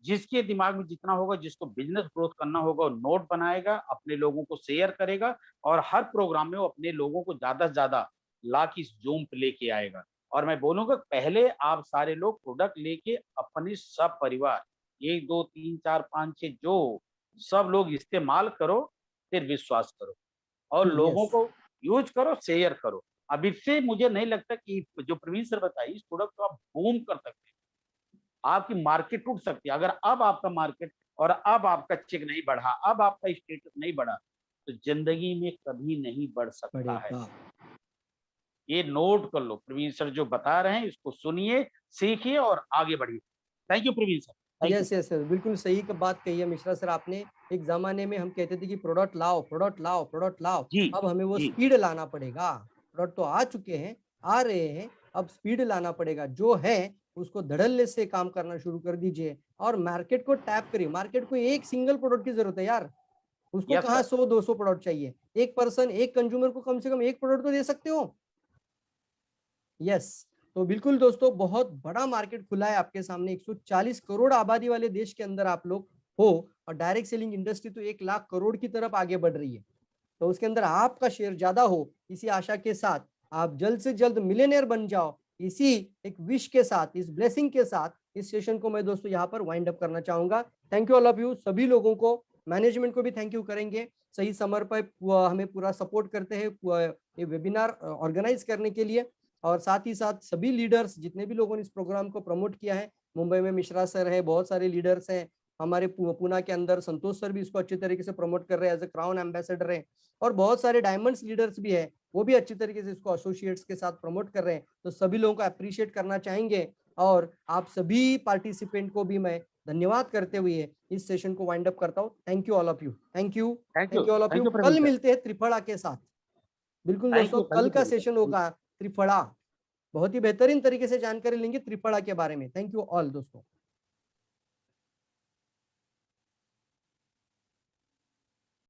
जिसके दिमाग में जितना होगा, जिसको बिजनेस ग्रोथ करना होगा, वो नोट बनाएगा, अपने लोगों को शेयर करेगा, और हर प्रोग्राम में वो अपने लोगों को ज्यादा से ज्यादा ला की जूम पे लेके आएगा। और मैं बोलूंगा पहले आप सारे लोग प्रोडक्ट लेके अपने सब परिवार 1 2 3 4 5 6 जो सब लोग इस्तेमाल करो, फिर विश्वास करो और लोगों यस। को यूज करो, शेयर करो। अब इससे मुझे नहीं लगता कि जो प्रवीण सर बताइए इस प्रोडक्ट को आप बूम कर सकते हैं। आपकी मार्केट टूट सकती है। अगर अब आपका मार्केट और अब आपका चेक नहीं बढ़ा, अब आपका स्टेटस नहीं बढ़ा, तो जिंदगी में कभी नहीं बढ़ सकता है। बढ़ेगा। ये नोट कर लो, प्रवीण सर जो बता रहे हैं इसको सुनिए, सीखिए और आगे बढ़िए। Thank you Praveen sir. Thank you. Yes yes yes, बिल्कुल सही का बात कही है मिश्रा सर आपने। एक जमाने में हम कहते थे कि प्रोडक्ट लाओ, प्रोडक्ट लाओ, प्रोडक्ट लाओ। जी अब हमें वो जी स्पीड लाना पड़ेगा। प्रोडक्ट तो आ चुके हैं, आ रहे हैं, अब स्पीड लाना पड़ेगा। जो है उसको धड़ल्ले से काम करना शुरू कर दीजिए और मार्केट को टैप करिए। मार्केट को एक सिंगल प्रोडक्ट की जरूरत है यार, उसको यस कहाँ सर। 100-200 प्रोडक्ट चाहिए। एक पर्सन, एक कंज्यूमर को कम से कम एक प्रोडक्ट तो दे सकते हो। यस, तो बिल्कुल दोस्तों, बहुत बड़ा मार्केट खुला है आपके सामने। 140 करोड़ आबादी वाले देश के अंदर आप लोग हो और डायरेक्ट सेलिंग इंडस्ट्री तो 1 लाख करोड़ की तरफ आगे बढ़ रही है। तो उसके अंदर आपका शेयर ज्यादा हो, इसी आशा के साथ आप जल्द से जल्द मिलियनेयर बन जाओ, इसी एक विश के साथ, इस ब्लेसिंग के साथ इस सेशन को मैं दोस्तों यहाँ पर वाइंड अप करना चाहूंगा। Thank you all of you, सभी लोगों को, मैनेजमेंट को भी थैंक यू करेंगे। सही समय पर हमें पूरा सपोर्ट करते हैं ये वेबिनार ऑर्गेनाइज करने के लिए। और साथ ही साथ सभी लीडर्स, जितने भी लोगों ने इस प्रोग्राम को प्रमोट किया है, मुंबई में मिश्रा सर है, बहुत सारे लीडर्स हैं, हमारे पुणे के अंदर संतोष सर भी इसको अच्छी तरीके से प्रमोट कर रहे हैं, एज ए क्राउन एम्बेसडर है, और बहुत सारे डायमंड्स लीडर्स भी है, वो भी अच्छी तरीके से इसको एसोसिएट्स के साथ प्रमोट कर रहे हैं। तो सभी लोगों को अप्रिशिएट करना चाहेंगे और आप सभी पार्टिसिपेंट को भी मैं धन्यवाद करते हुए इस सेशन को वाइंड अप करता हूँ। Thank you all of you, thank you, thank you. Thank you all of thank you. You Praveen कल सर। मिलते हैं त्रिफला के साथ। बिल्कुल थैंक दोस्तों, यू। थैंक कल यू का प्रवीण सेशन सर। होगा त्रिफला, बहुत ही बेहतरीन तरीके से जानकारी लेंगे त्रिफला के बारे में। थैंक यू ऑल दोस्तों।